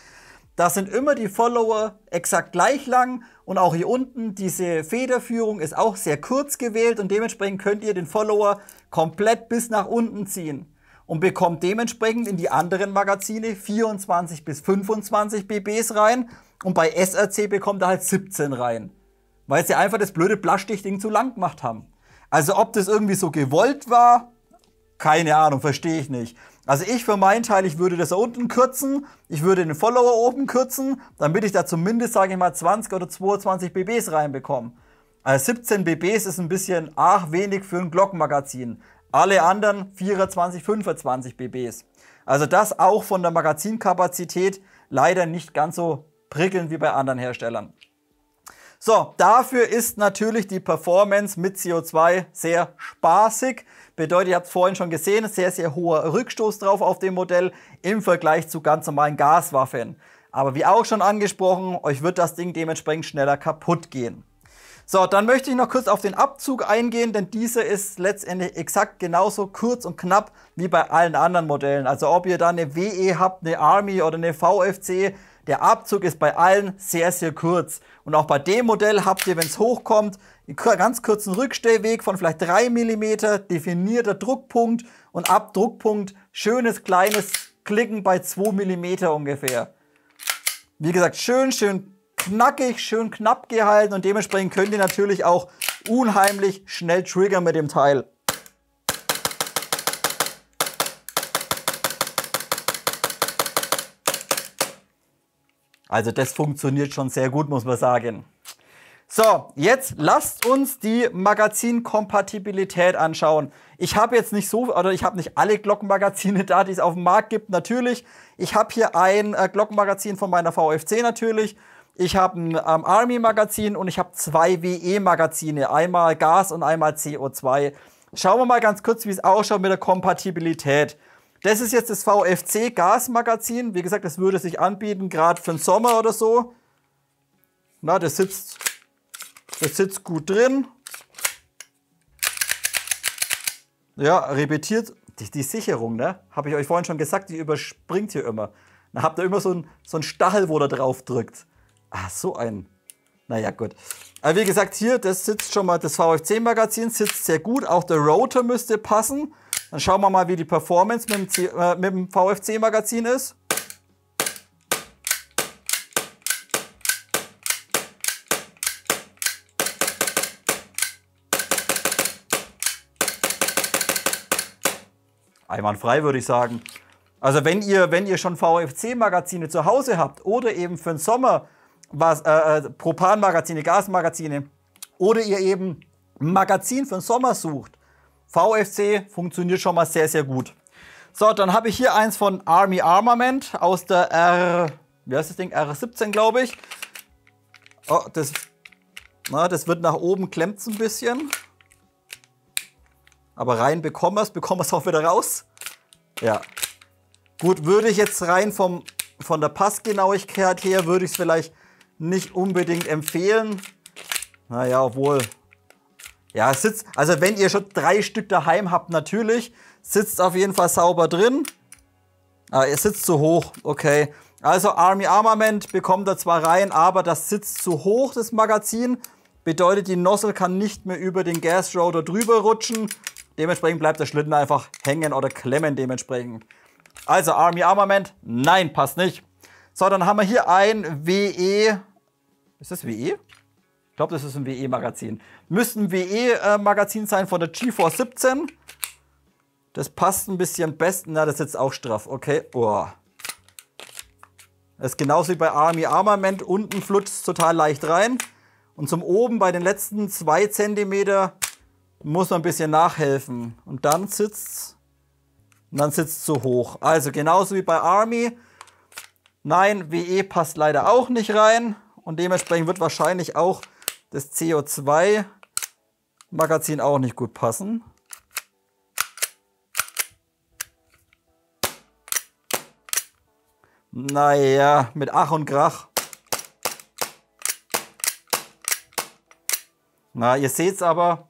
Das sind immer die Follower exakt gleich lang und auch hier unten diese Federführung ist auch sehr kurz gewählt und dementsprechend könnt ihr den Follower komplett bis nach unten ziehen und bekommt dementsprechend in die anderen Magazine 24 bis 25 BBs rein und bei SRC bekommt ihr halt 17 rein, weil sie einfach das blöde Plastijding zu lang gemacht haben. Also ob das irgendwie so gewollt war, keine Ahnung, verstehe ich nicht. Also ich für meinen Teil, ich würde das da unten kürzen, ich würde den Follower oben kürzen, damit ich da zumindest, sage ich mal, 20 oder 22 BBs reinbekomme. Also 17 BBs ist ein bisschen arg wenig für ein Glock-Magazin. Alle anderen 24, 25 BBs. Also das auch von der Magazinkapazität leider nicht ganz so prickelnd wie bei anderen Herstellern. So, dafür ist natürlich die Performance mit CO2 sehr spaßig. Bedeutet, ihr habt es vorhin schon gesehen, sehr, sehr hoher Rückstoß drauf auf dem Modell im Vergleich zu ganz normalen Gaswaffen. Aber wie auch schon angesprochen, euch wird das Ding dementsprechend schneller kaputt gehen. So, dann möchte ich noch kurz auf den Abzug eingehen, denn dieser ist letztendlich exakt genauso kurz und knapp wie bei allen anderen Modellen. Also ob ihr da eine WE habt, eine Army oder eine VFC, der Abzug ist bei allen sehr, sehr kurz. Und auch bei dem Modell habt ihr, wenn es hochkommt, einen ganz kurzen Rückstellweg von vielleicht 3 mm, definierter Druckpunkt und ab Druckpunkt schönes kleines Klicken bei 2 mm ungefähr. Wie gesagt, schön knackig, schön knapp gehalten und dementsprechend könnt ihr natürlich auch unheimlich schnell triggern mit dem Teil. Also das funktioniert schon sehr gut, muss man sagen. So, jetzt lasst uns die Magazinkompatibilität anschauen. Ich habe jetzt nicht ich habe nicht alle Glock-Magazine da, die es auf dem Markt gibt, natürlich. Ich habe hier ein Glock-Magazin von meiner VFC natürlich. Ich habe ein Army-Magazin und ich habe 2 WE-Magazine, einmal Gas und einmal CO2. Schauen wir mal ganz kurz, wie es ausschaut mit der Kompatibilität. Das ist jetzt das VFC Gasmagazin. Wie gesagt, das würde sich anbieten, gerade für den Sommer oder so. Na, das sitzt gut drin. Ja, repetiert. Die Sicherung, ne? Habe ich euch vorhin schon gesagt, die überspringt hier immer. Dann habt ihr immer so ein Stachel, wo der drauf drückt. Ah, so ein. Naja, gut. Aber wie gesagt, hier, das sitzt schon mal, das VFC-Magazin sitzt sehr gut. Auch der Rotor müsste passen. Dann schauen wir mal, wie die Performance mit dem VFC-Magazin ist. Einwandfrei, würde ich sagen. Also wenn ihr schon VFC-Magazine zu Hause habt oder eben für den Sommer Propan-Magazine, Gasmagazine oder ihr eben ein Magazin für den Sommer sucht, VFC funktioniert schon mal sehr, sehr gut. So, dann habe ich hier eins von Army Armament aus der wie heißt das Ding? R17, glaube ich. Oh, das wird nach oben, klemmt es ein bisschen. Aber rein bekommen wir es auch wieder raus. Ja. Gut, würde ich jetzt rein von der Passgenauigkeit her, würde ich es vielleicht nicht unbedingt empfehlen. Naja, obwohl. Ja, es sitzt, also wenn ihr schon 3 Stück daheim habt, natürlich, sitzt auf jeden Fall sauber drin. Ah, es sitzt zu hoch, okay. Also Army Armament bekommt da zwar rein, aber das sitzt zu hoch, das Magazin. Bedeutet, die Nozzle kann nicht mehr über den Gas Rotor drüber rutschen. Dementsprechend bleibt der Schlitten einfach hängen oder klemmen dementsprechend. Also Army Armament, nein, passt nicht. So, dann haben wir hier ein WE. Ist das WE? Ich glaube, das ist ein WE-Magazin. Müsste ein WE-Magazin sein von der GeForce 17. Das passt ein bisschen besten. Na, das sitzt auch straff. Okay. Oh. Das ist genauso wie bei Army Armament. Unten flutscht es total leicht rein. Und zum oben bei den letzten 2 cm muss man ein bisschen nachhelfen. Und dann sitzt es zu hoch. Also genauso wie bei Army. Nein, WE passt leider auch nicht rein. Und dementsprechend wird wahrscheinlich auch das CO2-Magazin auch nicht gut passen. Naja, mit Ach und Krach. Na, ihr seht es aber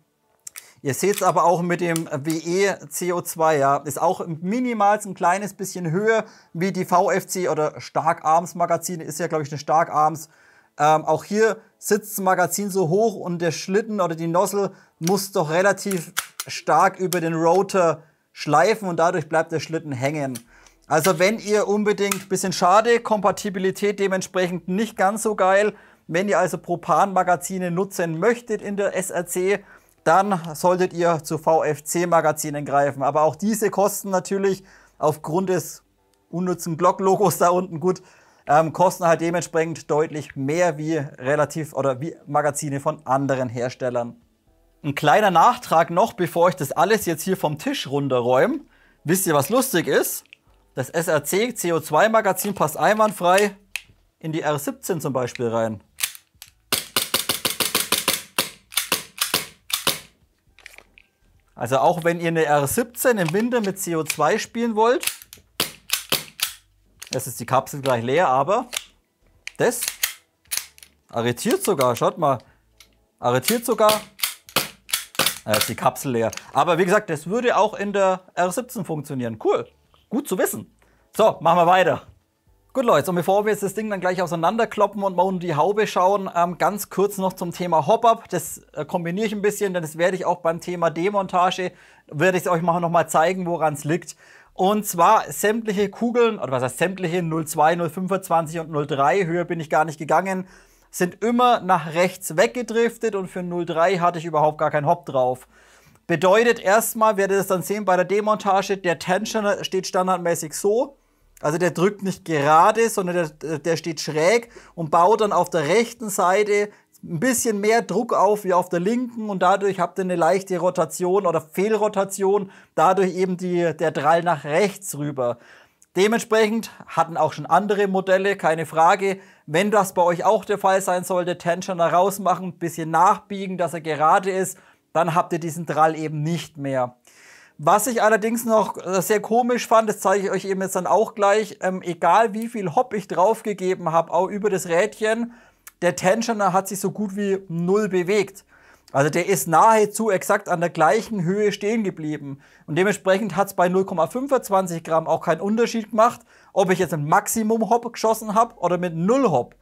auch mit dem WE CO2, ja, ist auch minimal ein kleines bisschen höher wie die VFC oder Stark-Arms Magazine, ist ja glaube ich eine Stark-Arms. Auch hier sitzt das Magazin so hoch und der Schlitten oder die Nozzle muss doch relativ stark über den Rotor schleifen und dadurch bleibt der Schlitten hängen. Also wenn ihr unbedingt, bisschen schade, Kompatibilität dementsprechend nicht ganz so geil, wenn ihr also Propan-Magazine nutzen möchtet in der SRC, dann solltet ihr zu VFC-Magazinen greifen. Aber auch diese kosten natürlich aufgrund des unnützen Glock-Logos da unten gut, kosten halt dementsprechend deutlich mehr wie Magazine von anderen Herstellern. Ein kleiner Nachtrag noch, bevor ich das alles jetzt hier vom Tisch runterräume. Wisst ihr, was lustig ist? Das SRC CO2-Magazin passt einwandfrei in die R17 zum Beispiel rein. Also auch wenn ihr eine R17 im Winter mit CO2 spielen wollt, das ist die Kapsel gleich leer, aber das arretiert sogar, schaut mal, arretiert sogar, ist die Kapsel leer. Aber wie gesagt, das würde auch in der R17 funktionieren. Cool, gut zu wissen. So, machen wir weiter. Gut Leute, und bevor wir jetzt das Ding dann gleich auseinanderkloppen und mal unter die Haube schauen, ganz kurz noch zum Thema Hop-Up. Das kombiniere ich ein bisschen, denn das werde ich auch beim Thema Demontage, werde ich es euch noch mal zeigen, woran es liegt. Und zwar sämtliche Kugeln, oder was heißt sämtliche, 02, 025 und 03, höher bin ich gar nicht gegangen, sind immer nach rechts weggedriftet und für 03 hatte ich überhaupt gar keinen Hop drauf. Bedeutet erstmal, werdet ihr das dann sehen bei der Demontage, der Tensioner steht standardmäßig so. Also der drückt nicht gerade, sondern der steht schräg und baut dann auf der rechten Seite ein bisschen mehr Druck auf wie auf der linken und dadurch habt ihr eine leichte Rotation oder Fehlrotation, dadurch eben der Drall nach rechts rüber. Dementsprechend hatten auch schon andere Modelle, keine Frage. Wenn das bei euch auch der Fall sein sollte, Tensioner rausmachen, ein bisschen nachbiegen, dass er gerade ist, dann habt ihr diesen Drall eben nicht mehr. Was ich allerdings noch sehr komisch fand, das zeige ich euch eben jetzt dann auch gleich, egal wie viel Hop ich draufgegeben habe, auch über das Rädchen, der Tensioner hat sich so gut wie null bewegt. Also der ist nahezu exakt an der gleichen Höhe stehen geblieben. Und dementsprechend hat es bei 0,25 Gramm auch keinen Unterschied gemacht, ob ich jetzt ein Maximum Hop geschossen habe oder mit 0 Hop.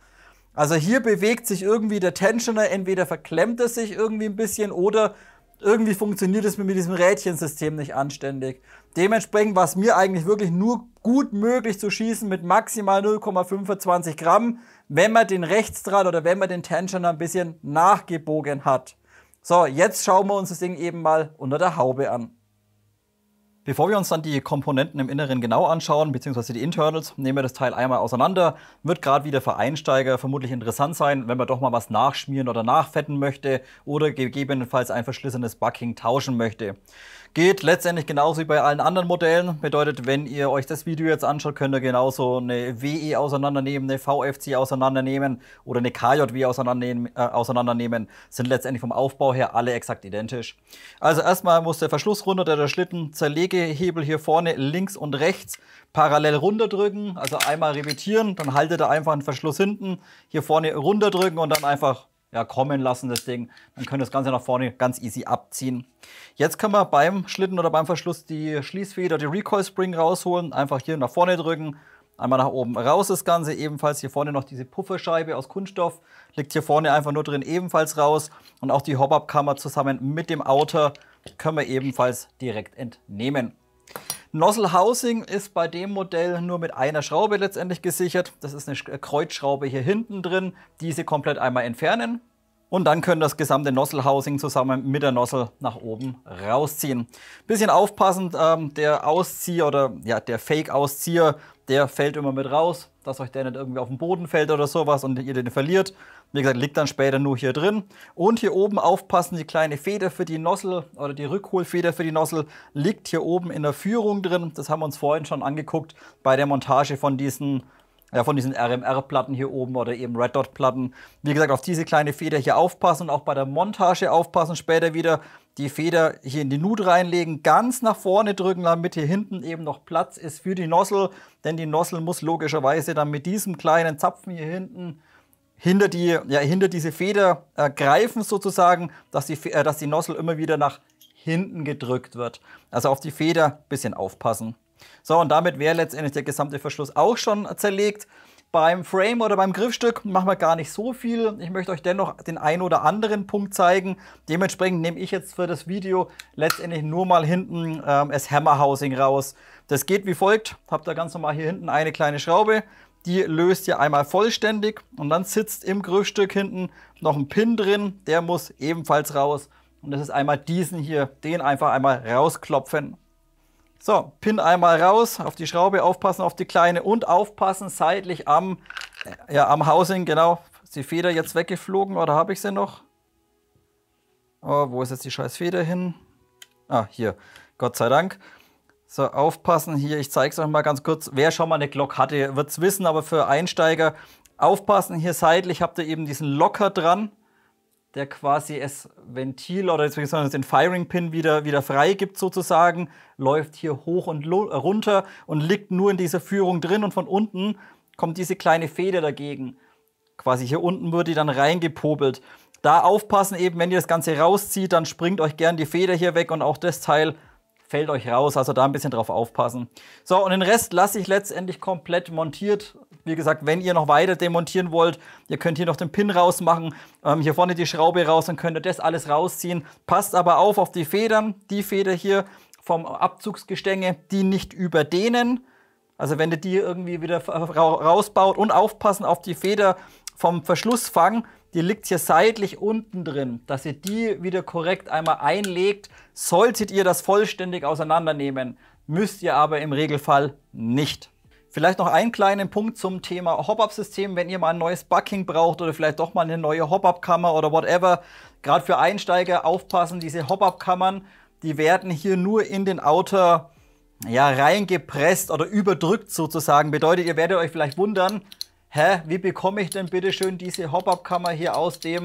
Also hier bewegt sich irgendwie der Tensioner, entweder verklemmt es sich irgendwie ein bisschen oder irgendwie funktioniert es mit diesem Rädchensystem nicht anständig. Dementsprechend war es mir eigentlich wirklich nur gut möglich zu schießen mit maximal 0,25 Gramm, wenn man den Rechtsdraht oder wenn man den Tensioner ein bisschen nachgebogen hat. So, jetzt schauen wir uns das Ding eben mal unter der Haube an. Bevor wir uns dann die Komponenten im Inneren genau anschauen, beziehungsweise die Internals, nehmen wir das Teil einmal auseinander. Wird gerade wieder für Einsteiger vermutlich interessant sein, wenn man doch mal was nachschmieren oder nachfetten möchte oder gegebenenfalls ein verschlissenes Bucking tauschen möchte. Geht letztendlich genauso wie bei allen anderen Modellen. Bedeutet, wenn ihr euch das Video jetzt anschaut, könnt ihr genauso eine WE auseinandernehmen, eine VFC auseinandernehmen oder eine KJW auseinandernehmen. Sind letztendlich vom Aufbau her alle exakt identisch. Also erstmal muss der Verschluss runter, der Schlitten, Zerlegehebel hier vorne links und rechts parallel runterdrücken. Also einmal repetieren, dann haltet ihr einfach einen Verschluss hinten, hier vorne runterdrücken und dann einfach kommen lassen, das Ding. Dann könnt ihr das Ganze nach vorne ganz easy abziehen. Jetzt können wir beim Schlitten oder beim Verschluss die Schließfeder, die Recoil Spring rausholen. Einfach hier nach vorne drücken, einmal nach oben raus das Ganze. Ebenfalls hier vorne noch diese Pufferscheibe aus Kunststoff. Liegt hier vorne einfach nur drin, ebenfalls raus. Und auch die Hop-Up-Kammer zusammen mit dem Outer können wir ebenfalls direkt entnehmen. Nozzle Housing ist bei dem Modell nur mit einer Schraube letztendlich gesichert. Das ist eine Kreuzschraube hier hinten drin. Diese komplett einmal entfernen. Und dann können das gesamte Nozzle Housing zusammen mit der Nozzle nach oben rausziehen. Bisschen aufpassen, der Auszieher oder der Fake-Auszieher, der fällt immer mit raus, dass euch der nicht irgendwie auf den Boden fällt oder sowas und ihr den verliert. Wie gesagt, liegt dann später nur hier drin. Und hier oben aufpassen, die kleine Feder für die Nozzle oder die Rückholfeder für die Nozzle liegt hier oben in der Führung drin. Das haben wir uns vorhin schon angeguckt bei der Montage von diesen RMR-Platten hier oben oder eben Red Dot-Platten. Wie gesagt, auf diese kleine Feder hier aufpassen und auch bei der Montage aufpassen. Später wieder die Feder hier in die Nut reinlegen, ganz nach vorne drücken, damit hier hinten eben noch Platz ist für die Nozzle. Denn die Nozzle muss logischerweise dann mit diesem kleinen Zapfen hier hinten hinter diese Feder greifen sozusagen, dass die Nozzle immer wieder nach hinten gedrückt wird. Also auf die Feder ein bisschen aufpassen. So, und damit wäre letztendlich der gesamte Verschluss auch schon zerlegt. Beim Frame oder beim Griffstück machen wir gar nicht so viel. Ich möchte euch dennoch den einen oder anderen Punkt zeigen. Dementsprechend nehme ich jetzt für das Video letztendlich nur mal hinten das Hammer Housing raus. Das geht wie folgt. Habt ihr ganz normal hier hinten eine kleine Schraube. Die löst ihr einmal vollständig und dann sitzt im Griffstück hinten noch ein Pin drin. Der muss ebenfalls raus. Und das ist einmal diesen hier, den einfach einmal rausklopfen. So, Pin einmal raus, auf die Schraube aufpassen, auf die kleine und aufpassen seitlich am Housing, genau. Ist die Feder jetzt weggeflogen oder habe ich sie noch? Oh, wo ist jetzt die scheiß Feder hin? Ah, hier, Gott sei Dank. So, aufpassen hier, ich zeige es euch mal ganz kurz. Wer schon mal eine Glock hatte, wird es wissen, aber für Einsteiger aufpassen. Hier seitlich habt ihr eben diesen Locker dran, der quasi das Ventil oder den Firing Pin wieder frei gibt sozusagen, läuft hier hoch und runter und liegt nur in dieser Führung drin und von unten kommt diese kleine Feder dagegen. Quasi hier unten wird die dann reingepopelt. Da aufpassen eben, wenn ihr das Ganze rauszieht, dann springt euch gern die Feder hier weg und auch das Teil fällt euch raus, also da ein bisschen drauf aufpassen. So, und den Rest lasse ich letztendlich komplett montiert. Wie gesagt, wenn ihr noch weiter demontieren wollt, ihr könnt hier noch den Pin rausmachen, hier vorne die Schraube raus, dann könnt ihr das alles rausziehen. Passt aber auf die Federn, die Feder hier vom Abzugsgestänge, die nicht überdehnen. Also wenn ihr die irgendwie wieder rausbaut und aufpassen auf die Feder vom Verschlussfang, die liegt hier seitlich unten drin, dass ihr die wieder korrekt einmal einlegt. Solltet ihr das vollständig auseinandernehmen, müsst ihr aber im Regelfall nicht. Vielleicht noch einen kleinen Punkt zum Thema Hop-Up-System, wenn ihr mal ein neues Bucking braucht oder vielleicht doch mal eine neue Hop-Up-Kammer oder whatever. Gerade für Einsteiger aufpassen, diese Hop-Up-Kammern, die werden hier nur in den Outer reingepresst oder überdrückt sozusagen. Bedeutet, ihr werdet euch vielleicht wundern, wie bekomme ich denn bitte schön diese Hop-Up-Kammer hier aus dem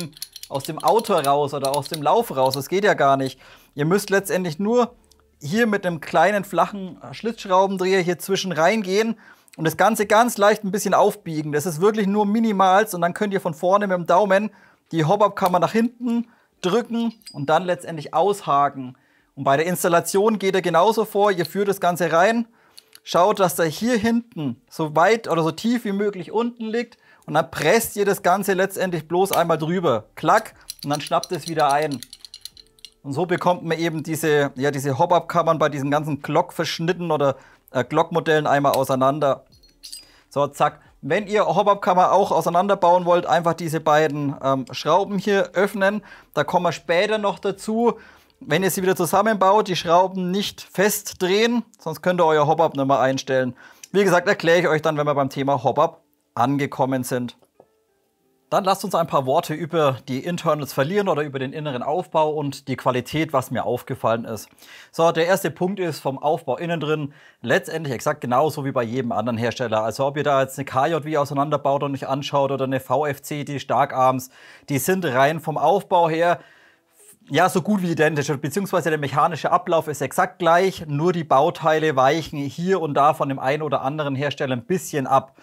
Outer raus oder aus dem Lauf raus? Das geht ja gar nicht. Ihr müsst letztendlich nur hier mit einem kleinen flachen Schlitzschraubendreher hier zwischen reingehen und das Ganze ganz leicht ein bisschen aufbiegen. Das ist wirklich nur minimal und dann könnt ihr von vorne mit dem Daumen die Hop-Up-Kammer nach hinten drücken und dann letztendlich aushaken. Und bei der Installation geht ihr genauso vor. Ihr führt das Ganze rein, schaut, dass der hier hinten so weit oder so tief wie möglich unten liegt und dann presst ihr das Ganze letztendlich bloß einmal drüber. Klack und dann schnappt es wieder ein. Und so bekommt man eben diese Hop-Up-Kammern bei diesen ganzen Glock-Verschnitten oder Glock-Modellen einmal auseinander. So, zack. Wenn ihr Hop-Up-Kammer auch auseinanderbauen wollt, einfach diese beiden Schrauben hier öffnen. Da kommen wir später noch dazu. Wenn ihr sie wieder zusammenbaut, die Schrauben nicht festdrehen, sonst könnt ihr euer Hop-Up nicht mehr einstellen. Wie gesagt, erkläre ich euch dann, wenn wir beim Thema Hop-Up angekommen sind. Dann lasst uns ein paar Worte über die Internals verlieren oder über den inneren Aufbau und die Qualität, was mir aufgefallen ist. So, der erste Punkt ist vom Aufbau innen drin letztendlich exakt genauso wie bei jedem anderen Hersteller. Also ob ihr da jetzt eine KJW auseinanderbaut und euch anschaut oder eine VFC, die Starkarms, die sind rein vom Aufbau her ja so gut wie identisch, beziehungsweise der mechanische Ablauf ist exakt gleich, nur die Bauteile weichen hier und da von dem einen oder anderen Hersteller ein bisschen ab.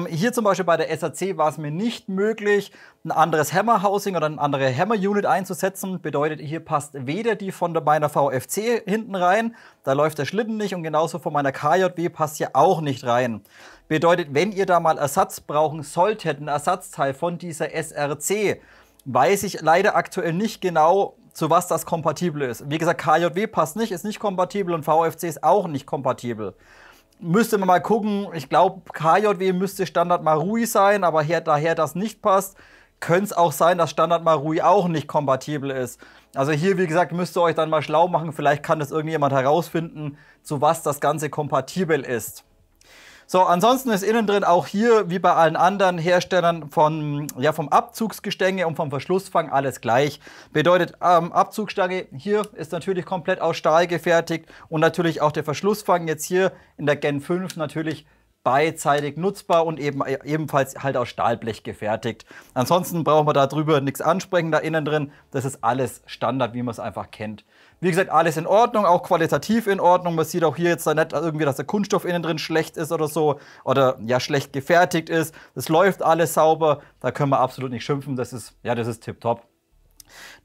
Hier zum Beispiel bei der SAC war es mir nicht möglich, ein anderes Hammer-Housing oder eine andere Hammer-Unit einzusetzen. Bedeutet, hier passt weder die von meiner VFC hinten rein, da läuft der Schlitten nicht, und genauso von meiner KJW passt hier auch nicht rein. Bedeutet, wenn ihr da mal Ersatz brauchen solltet, ein Ersatzteil von dieser SRC, weiß ich leider aktuell nicht genau, zu was das kompatibel ist. Wie gesagt, KJW passt nicht, ist nicht kompatibel und VFC ist auch nicht kompatibel. Müsste man mal gucken, ich glaube KJW müsste Standard Marui sein, aber daher das nicht passt, könnte es auch sein, dass Standard Marui auch nicht kompatibel ist. Also hier, wie gesagt, müsst ihr euch dann mal schlau machen, vielleicht kann das irgendjemand herausfinden, zu was das Ganze kompatibel ist. So, ansonsten ist innen drin auch hier, wie bei allen anderen Herstellern, vom Abzugsgestänge und vom Verschlussfang alles gleich. Bedeutet, Abzugsstange hier ist natürlich komplett aus Stahl gefertigt und natürlich auch der Verschlussfang jetzt hier in der Gen 5 natürlich beidseitig nutzbar und ebenfalls halt aus Stahlblech gefertigt. Ansonsten brauchen wir darüber nichts ansprechen, da innen drin, das ist alles Standard, wie man es einfach kennt. Wie gesagt, alles in Ordnung, auch qualitativ in Ordnung. Man sieht auch hier jetzt da nicht irgendwie, dass der Kunststoff innen drin schlecht ist oder so oder ja schlecht gefertigt ist. Das läuft alles sauber, da können wir absolut nicht schimpfen, das ist tipptopp.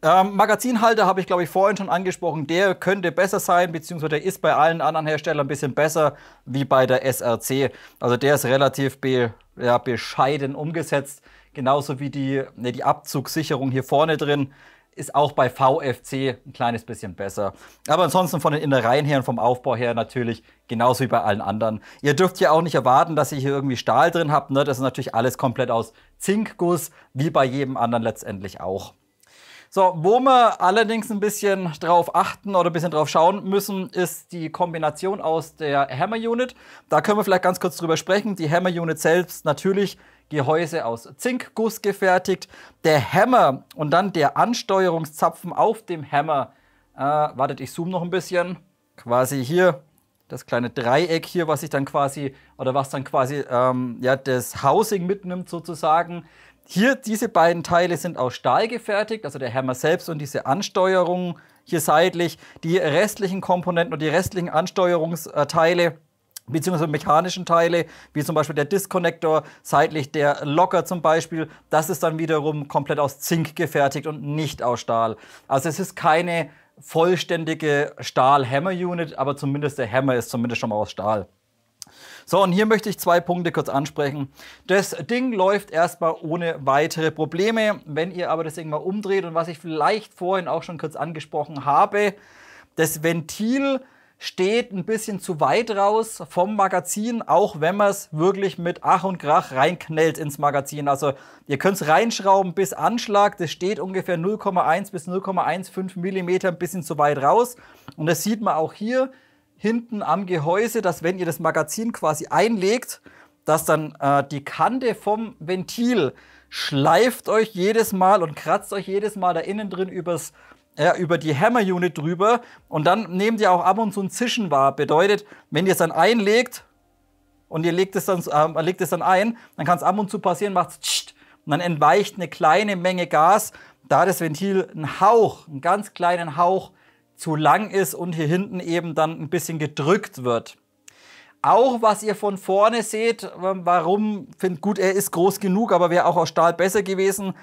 Magazinhalter habe ich, glaube ich, vorhin schon angesprochen. Der könnte besser sein, beziehungsweise der ist bei allen anderen Herstellern ein bisschen besser wie bei der SRC. Also der ist relativ bescheiden umgesetzt. Genauso wie die Abzugssicherung hier vorne drin ist auch bei VFC ein kleines bisschen besser. Aber ansonsten von den Innereien her und vom Aufbau her natürlich genauso wie bei allen anderen. Ihr dürft ja auch nicht erwarten, dass ihr hier irgendwie Stahl drin habt, ne? Das ist natürlich alles komplett aus Zinkguss, wie bei jedem anderen letztendlich auch. So, wo wir allerdings ein bisschen drauf achten oder ein bisschen drauf schauen müssen, ist die Kombination aus der Hammer Unit. Da können wir vielleicht ganz kurz drüber sprechen. Die Hammer Unit selbst natürlich Gehäuse aus Zinkguss gefertigt. Der Hammer und dann der Ansteuerungszapfen auf dem Hammer. Wartet, ich zoome noch ein bisschen. Quasi hier das kleine Dreieck hier, was dann quasi das Housing mitnimmt sozusagen. Hier, diese beiden Teile sind aus Stahl gefertigt, also der Hammer selbst und diese Ansteuerung hier seitlich. Die restlichen Komponenten und die restlichen Ansteuerungsteile beziehungsweise mechanischen Teile, wie zum Beispiel der Disconnector, seitlich der Locker zum Beispiel, das ist dann wiederum komplett aus Zink gefertigt und nicht aus Stahl. Also es ist keine vollständige Stahl-Hammer-Unit, aber zumindest der Hammer ist zumindest schon mal aus Stahl. So, und hier möchte ich zwei Punkte kurz ansprechen. Das Ding läuft erstmal ohne weitere Probleme. Wenn ihr aber das Ding mal umdreht und was ich vielleicht vorhin auch schon kurz angesprochen habe, das Ventil steht ein bisschen zu weit raus vom Magazin, auch wenn man es wirklich mit Ach und Krach reinknallt ins Magazin. Also ihr könnt es reinschrauben bis Anschlag, das steht ungefähr 0,1 bis 0,15 mm ein bisschen zu weit raus. Und das sieht man auch hier hinten am Gehäuse, dass wenn ihr das Magazin quasi einlegt, dass dann die Kante vom Ventil schleift euch jedes Mal und kratzt euch jedes Mal da innen drin über die Hammer Unit drüber, und dann nehmt ihr auch ab und zu ein Zischen wahr. Bedeutet, wenn ihr es dann einlegt und ihr legt es dann ein, dann kann es ab und zu passieren, macht es und dann entweicht eine kleine Menge Gas, da das Ventil einen ganz kleinen Hauch zu lang ist und hier hinten eben dann ein bisschen gedrückt wird. Auch was ihr von vorne seht, warum, finde gut, er ist groß genug, aber wäre auch aus Stahl besser gewesen.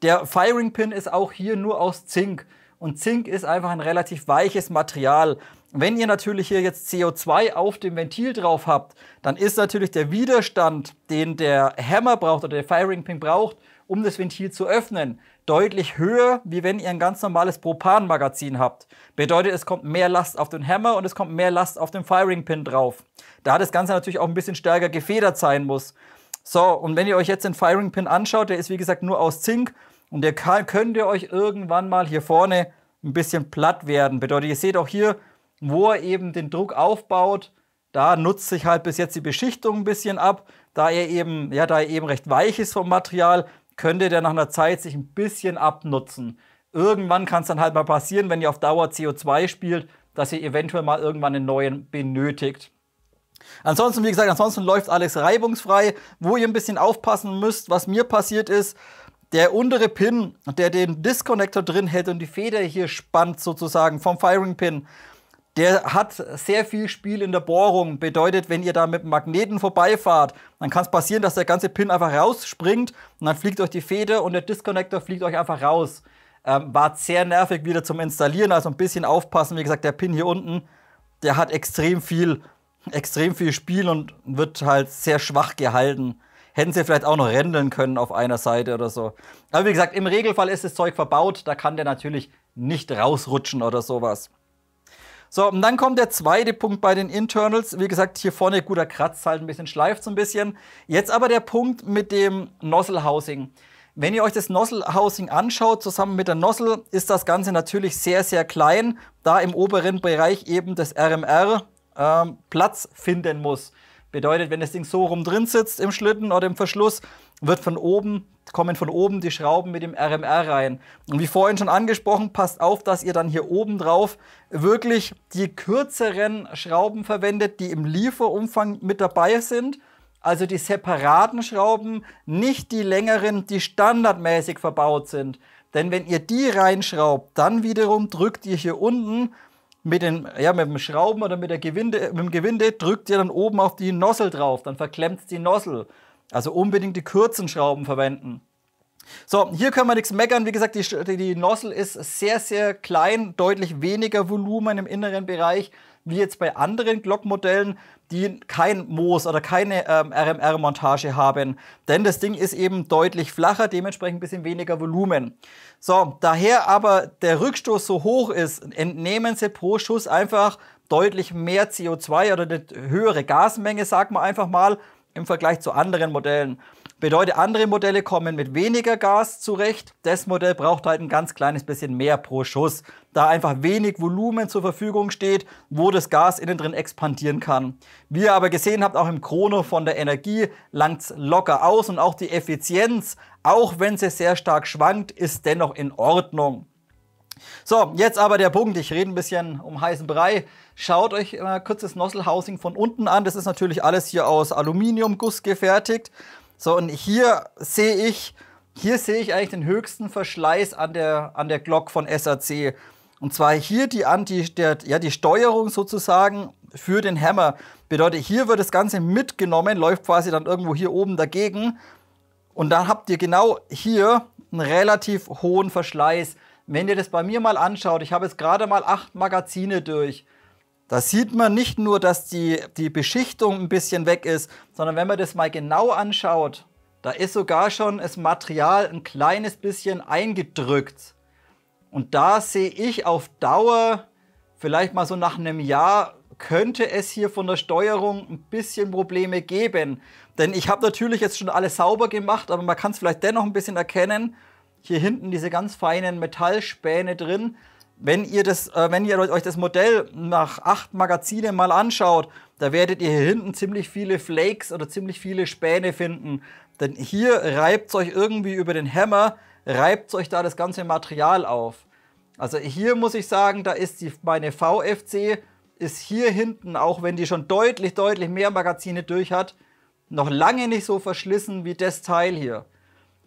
Der Firing Pin ist auch hier nur aus Zink. Und Zink ist einfach ein relativ weiches Material. Wenn ihr natürlich hier jetzt CO2 auf dem Ventil drauf habt, dann ist natürlich der Widerstand, den der Hammer braucht oder der Firing Pin braucht, um das Ventil zu öffnen, deutlich höher, wie wenn ihr ein ganz normales Propan-Magazin habt. Bedeutet, es kommt mehr Last auf den Hammer und es kommt mehr Last auf den Firing Pin drauf. Da das Ganze natürlich auch ein bisschen stärker gefedert sein muss. So, und wenn ihr euch jetzt den Firing Pin anschaut, der ist wie gesagt nur aus Zink und der könnt ihr euch irgendwann mal hier vorne ein bisschen platt werden. Bedeutet, ihr seht auch hier, wo er eben den Druck aufbaut, da nutzt sich halt bis jetzt die Beschichtung ein bisschen ab. Da er eben recht weich ist vom Material, könnte der nach einer Zeit sich ein bisschen abnutzen. Irgendwann kann es dann halt mal passieren, wenn ihr auf Dauer CO2 spielt, dass ihr eventuell mal irgendwann einen neuen benötigt. Ansonsten, wie gesagt, läuft alles reibungsfrei. Wo ihr ein bisschen aufpassen müsst, was mir passiert ist, der untere Pin, der den Disconnector drin hält und die Feder hier spannt sozusagen vom Firing Pin, der hat sehr viel Spiel in der Bohrung. Bedeutet, wenn ihr da mit dem Magneten vorbeifahrt, dann kann es passieren, dass der ganze Pin einfach rausspringt und dann fliegt euch die Feder und der Disconnector fliegt euch einfach raus. War sehr nervig wieder zum Installieren, also ein bisschen aufpassen. Wie gesagt, der Pin hier unten, der hat extrem viel Spiel und wird halt sehr schwach gehalten. Hätten sie vielleicht auch noch rändeln können auf einer Seite oder so. Aber wie gesagt, im Regelfall ist das Zeug verbaut, da kann der natürlich nicht rausrutschen oder sowas. So, und dann kommt der zweite Punkt bei den Internals. Wie gesagt, hier vorne guter Kratz, halt ein bisschen, schleift so ein bisschen. Jetzt aber der Punkt mit dem Nozzle Housing. Wenn ihr euch das Nozzle Housing anschaut, zusammen mit der Nozzle, ist das Ganze natürlich sehr, sehr klein, da im oberen Bereich eben das RMR Platz finden muss. Bedeutet, wenn das Ding so rum drin sitzt im Schlitten oder im Verschluss, kommen von oben die Schrauben mit dem RMR rein. Und wie vorhin schon angesprochen, passt auf, dass ihr dann hier oben drauf wirklich die kürzeren Schrauben verwendet, die im Lieferumfang mit dabei sind. Also die separaten Schrauben, nicht die längeren, die standardmäßig verbaut sind. Denn wenn ihr die reinschraubt, dann wiederum drückt ihr hier unten mit dem Schrauben oder mit dem Gewinde drückt ihr dann oben auf die Nozzle drauf, dann verklemmt die Nozzle. Also unbedingt die kurzen Schrauben verwenden. So, hier können wir nichts meckern. Wie gesagt, die Nozzle ist sehr, sehr klein, deutlich weniger Volumen im inneren Bereich, wie jetzt bei anderen Glock-Modellen, die kein Moos oder keine RMR-Montage haben. Denn das Ding ist eben deutlich flacher, dementsprechend ein bisschen weniger Volumen. So, daher aber der Rückstoß so hoch ist, entnehmen Sie pro Schuss einfach deutlich mehr CO2 oder eine höhere Gasmenge, sagen wir einfach mal, im Vergleich zu anderen Modellen. Bedeutet, andere Modelle kommen mit weniger Gas zurecht. Das Modell braucht halt ein ganz kleines bisschen mehr pro Schuss, da einfach wenig Volumen zur Verfügung steht, wo das Gas innen drin expandieren kann. Wie ihr aber gesehen habt, auch im Chrono von der Energie langt es locker aus und auch die Effizienz, auch wenn sie sehr stark schwankt, ist dennoch in Ordnung. So, jetzt aber der Punkt, ich rede ein bisschen um heißen Brei. Schaut euch mal kurz das Nozzle Housing von unten an. Das ist natürlich alles hier aus Aluminiumguss gefertigt. So, und hier sehe ich eigentlich den höchsten Verschleiß an der Glock von SAC. Und zwar hier die Steuerung sozusagen für den Hammer. Bedeutet, hier wird das Ganze mitgenommen, läuft quasi dann irgendwo hier oben dagegen. Und dann habt ihr genau hier einen relativ hohen Verschleiß. Wenn ihr das bei mir mal anschaut, ich habe jetzt gerade mal 8 Magazine durch. Da sieht man nicht nur, dass die Beschichtung ein bisschen weg ist, sondern wenn man das mal genau anschaut, da ist sogar schon das Material ein kleines bisschen eingedrückt. Und da sehe ich auf Dauer, vielleicht mal so nach einem Jahr, könnte es hier von der Steuerung ein bisschen Probleme geben. Denn ich habe natürlich jetzt schon alles sauber gemacht, aber man kann es vielleicht dennoch ein bisschen erkennen. Hier hinten diese ganz feinen Metallspäne drin. Wenn ihr euch das Modell nach 8 Magazinen mal anschaut, da werdet ihr hier hinten ziemlich viele Flakes oder ziemlich viele Späne finden. Denn hier reibt es euch irgendwie über den Hammer, reibt euch da das ganze Material auf. Also hier muss ich sagen, da ist meine VFC ist hier hinten, auch wenn die schon deutlich mehr Magazine durch hat, noch lange nicht so verschlissen wie das Teil hier.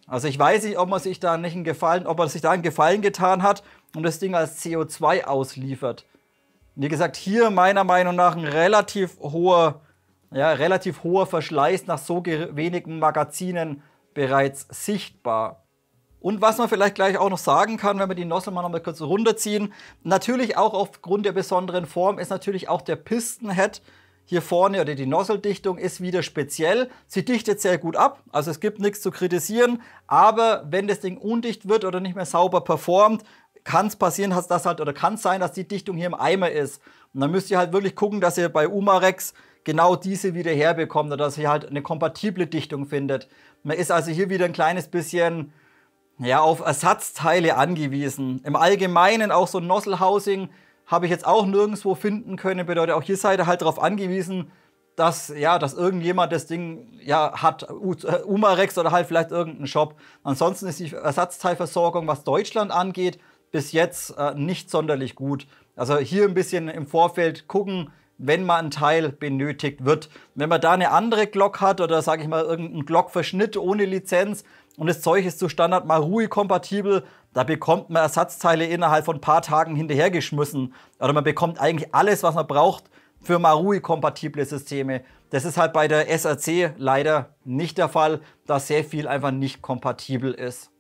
Also ich weiß nicht, ob man sich da einen Gefallen getan hat und das Ding als CO2 ausliefert. Wie gesagt, hier meiner Meinung nach ein relativ hoher Verschleiß nach so wenigen Magazinen bereits sichtbar. Und was man vielleicht gleich auch noch sagen kann, wenn wir die Nozzle mal noch mal kurz runterziehen, natürlich auch aufgrund der besonderen Form ist natürlich auch der Pistonhead hier vorne oder die Nozzle-Dichtung ist wieder speziell. Sie dichtet sehr gut ab, also es gibt nichts zu kritisieren, aber wenn das Ding undicht wird oder nicht mehr sauber performt, kann es passieren, kann es sein, dass die Dichtung hier im Eimer ist. Und dann müsst ihr halt wirklich gucken, dass ihr bei Umarex genau diese wieder herbekommt oder dass ihr halt eine kompatible Dichtung findet. Man ist also hier wieder ein kleines bisschen auf Ersatzteile angewiesen. Im Allgemeinen auch so ein Nozzle-Housing habe ich jetzt auch nirgendwo finden können. Bedeutet, auch hier seid ihr halt darauf angewiesen, dass irgendjemand das Ding hat, Umarex oder halt vielleicht irgendein Shop. Ansonsten ist die Ersatzteilversorgung, was Deutschland angeht, bis jetzt nicht sonderlich gut. Also hier ein bisschen im Vorfeld gucken, wenn mal ein Teil benötigt wird. Wenn man da eine andere Glock hat oder sage ich mal irgendeinen Glock-Verschnitt ohne Lizenz und das Zeug ist zu Standard Marui-kompatibel, da bekommt man Ersatzteile innerhalb von ein paar Tagen hinterhergeschmissen. Oder man bekommt eigentlich alles, was man braucht für Marui-kompatible Systeme. Das ist halt bei der SRC leider nicht der Fall, da sehr viel einfach nicht kompatibel ist.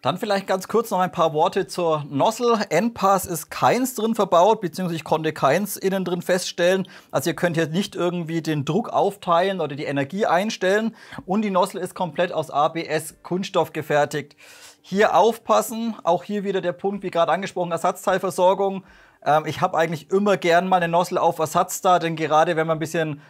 Dann vielleicht ganz kurz noch ein paar Worte zur Nozzle. N-Pass ist keins drin verbaut, beziehungsweise ich konnte keins innen drin feststellen. Also ihr könnt hier nicht irgendwie den Druck aufteilen oder die Energie einstellen. Und die Nozzle ist komplett aus ABS Kunststoff gefertigt. Hier aufpassen, auch hier wieder der Punkt, wie gerade angesprochen, Ersatzteilversorgung. Ich habe eigentlich immer gern mal eine Nozzle auf Ersatz da, denn gerade wenn man ein bisschen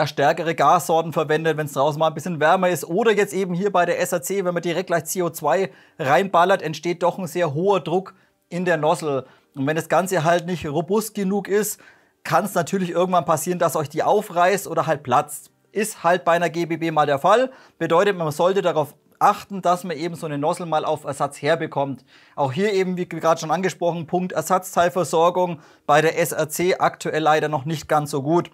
stärkere Gassorten verwendet, wenn es draußen mal ein bisschen wärmer ist. Oder jetzt eben hier bei der SRC, wenn man direkt gleich CO2 reinballert, entsteht doch ein sehr hoher Druck in der Nozzle. Und wenn das Ganze halt nicht robust genug ist, kann es natürlich irgendwann passieren, dass euch die aufreißt oder halt platzt. Ist halt bei einer GBB mal der Fall. Bedeutet, man sollte darauf achten, dass man eben so eine Nozzle mal auf Ersatz herbekommt. Auch hier eben, wie gerade schon angesprochen, Punkt Ersatzteilversorgung bei der SRC aktuell leider noch nicht ganz so gut.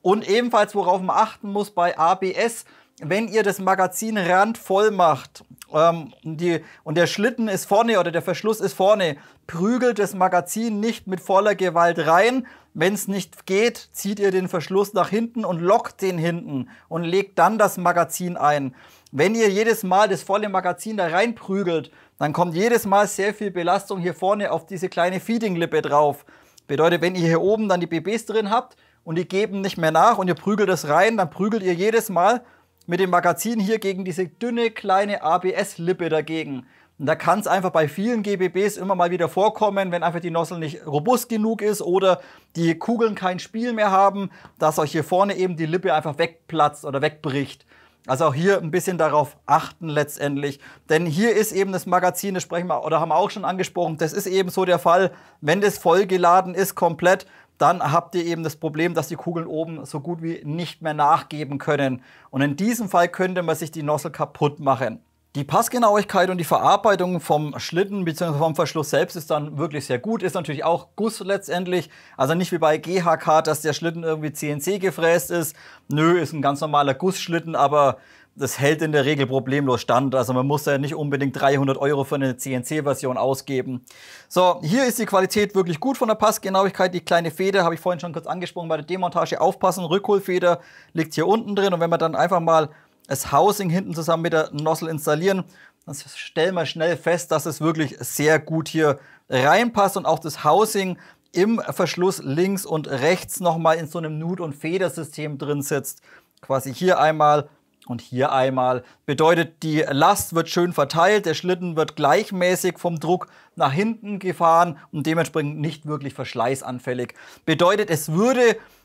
Und ebenfalls, worauf man achten muss bei ABS, wenn ihr das Magazin randvoll macht und der Schlitten ist vorne oder der Verschluss ist vorne, prügelt das Magazin nicht mit voller Gewalt rein. Wenn es nicht geht, zieht ihr den Verschluss nach hinten und lockt den hinten und legt dann das Magazin ein. Wenn ihr jedes Mal das volle Magazin da reinprügelt, dann kommt jedes Mal sehr viel Belastung hier vorne auf diese kleine Feeding-Lippe drauf. Bedeutet, wenn ihr hier oben dann die BBs drin habt und die geben nicht mehr nach und ihr prügelt das rein, dann prügelt ihr jedes Mal mit dem Magazin hier gegen diese dünne kleine ABS-Lippe dagegen. Und da kann es einfach bei vielen GBBs immer mal wieder vorkommen, wenn einfach die Nozzle nicht robust genug ist oder die Kugeln kein Spiel mehr haben, dass euch hier vorne eben die Lippe einfach wegplatzt oder wegbricht. Also auch hier ein bisschen darauf achten letztendlich. Denn hier ist eben das Magazin, das sprechen wir oder haben wir auch schon angesprochen, das ist eben so der Fall, wenn das vollgeladen ist komplett, dann habt ihr eben das Problem, dass die Kugeln oben so gut wie nicht mehr nachgeben können. Und in diesem Fall könnte man sich die Nozzle kaputt machen. Die Passgenauigkeit und die Verarbeitung vom Schlitten bzw. vom Verschluss selbst ist dann wirklich sehr gut. Ist natürlich auch Guss letztendlich. Also nicht wie bei GHK, dass der Schlitten irgendwie CNC gefräst ist. Nö, ist ein ganz normaler Gussschlitten, aber das hält in der Regel problemlos stand. Also man muss ja nicht unbedingt 300 € für eine CNC-Version ausgeben. So, hier ist die Qualität wirklich gut von der Passgenauigkeit. Die kleine Feder habe ich vorhin schon kurz angesprochen bei der Demontage. Aufpassen, Rückholfeder liegt hier unten drin. Und wenn man dann einfach mal das Housing hinten zusammen mit der Nozzle installieren, dann stellen wir schnell fest, dass es wirklich sehr gut hier reinpasst und auch das Housing im Verschluss links und rechts nochmal in so einem Nut- und Federsystem drin sitzt. Quasi hier einmal und hier einmal. Bedeutet, die Last wird schön verteilt, der Schlitten wird gleichmäßig vom Druck nach hinten gefahren und dementsprechend nicht wirklich verschleißanfällig. Bedeutet,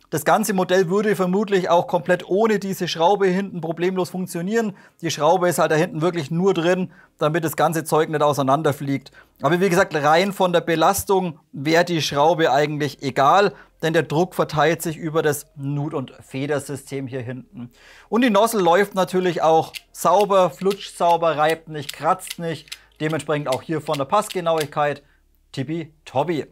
das ganze Modell würde vermutlich auch komplett ohne diese Schraube hinten problemlos funktionieren. Die Schraube ist halt da hinten wirklich nur drin, damit das ganze Zeug nicht auseinanderfliegt. Aber wie gesagt, rein von der Belastung wäre die Schraube eigentlich egal, denn der Druck verteilt sich über das Nut- und Federsystem hier hinten. Und die Nozzle läuft natürlich auch sauber, flutscht sauber, reibt nicht, kratzt nicht. Dementsprechend auch hier von der Passgenauigkeit tippitoppi.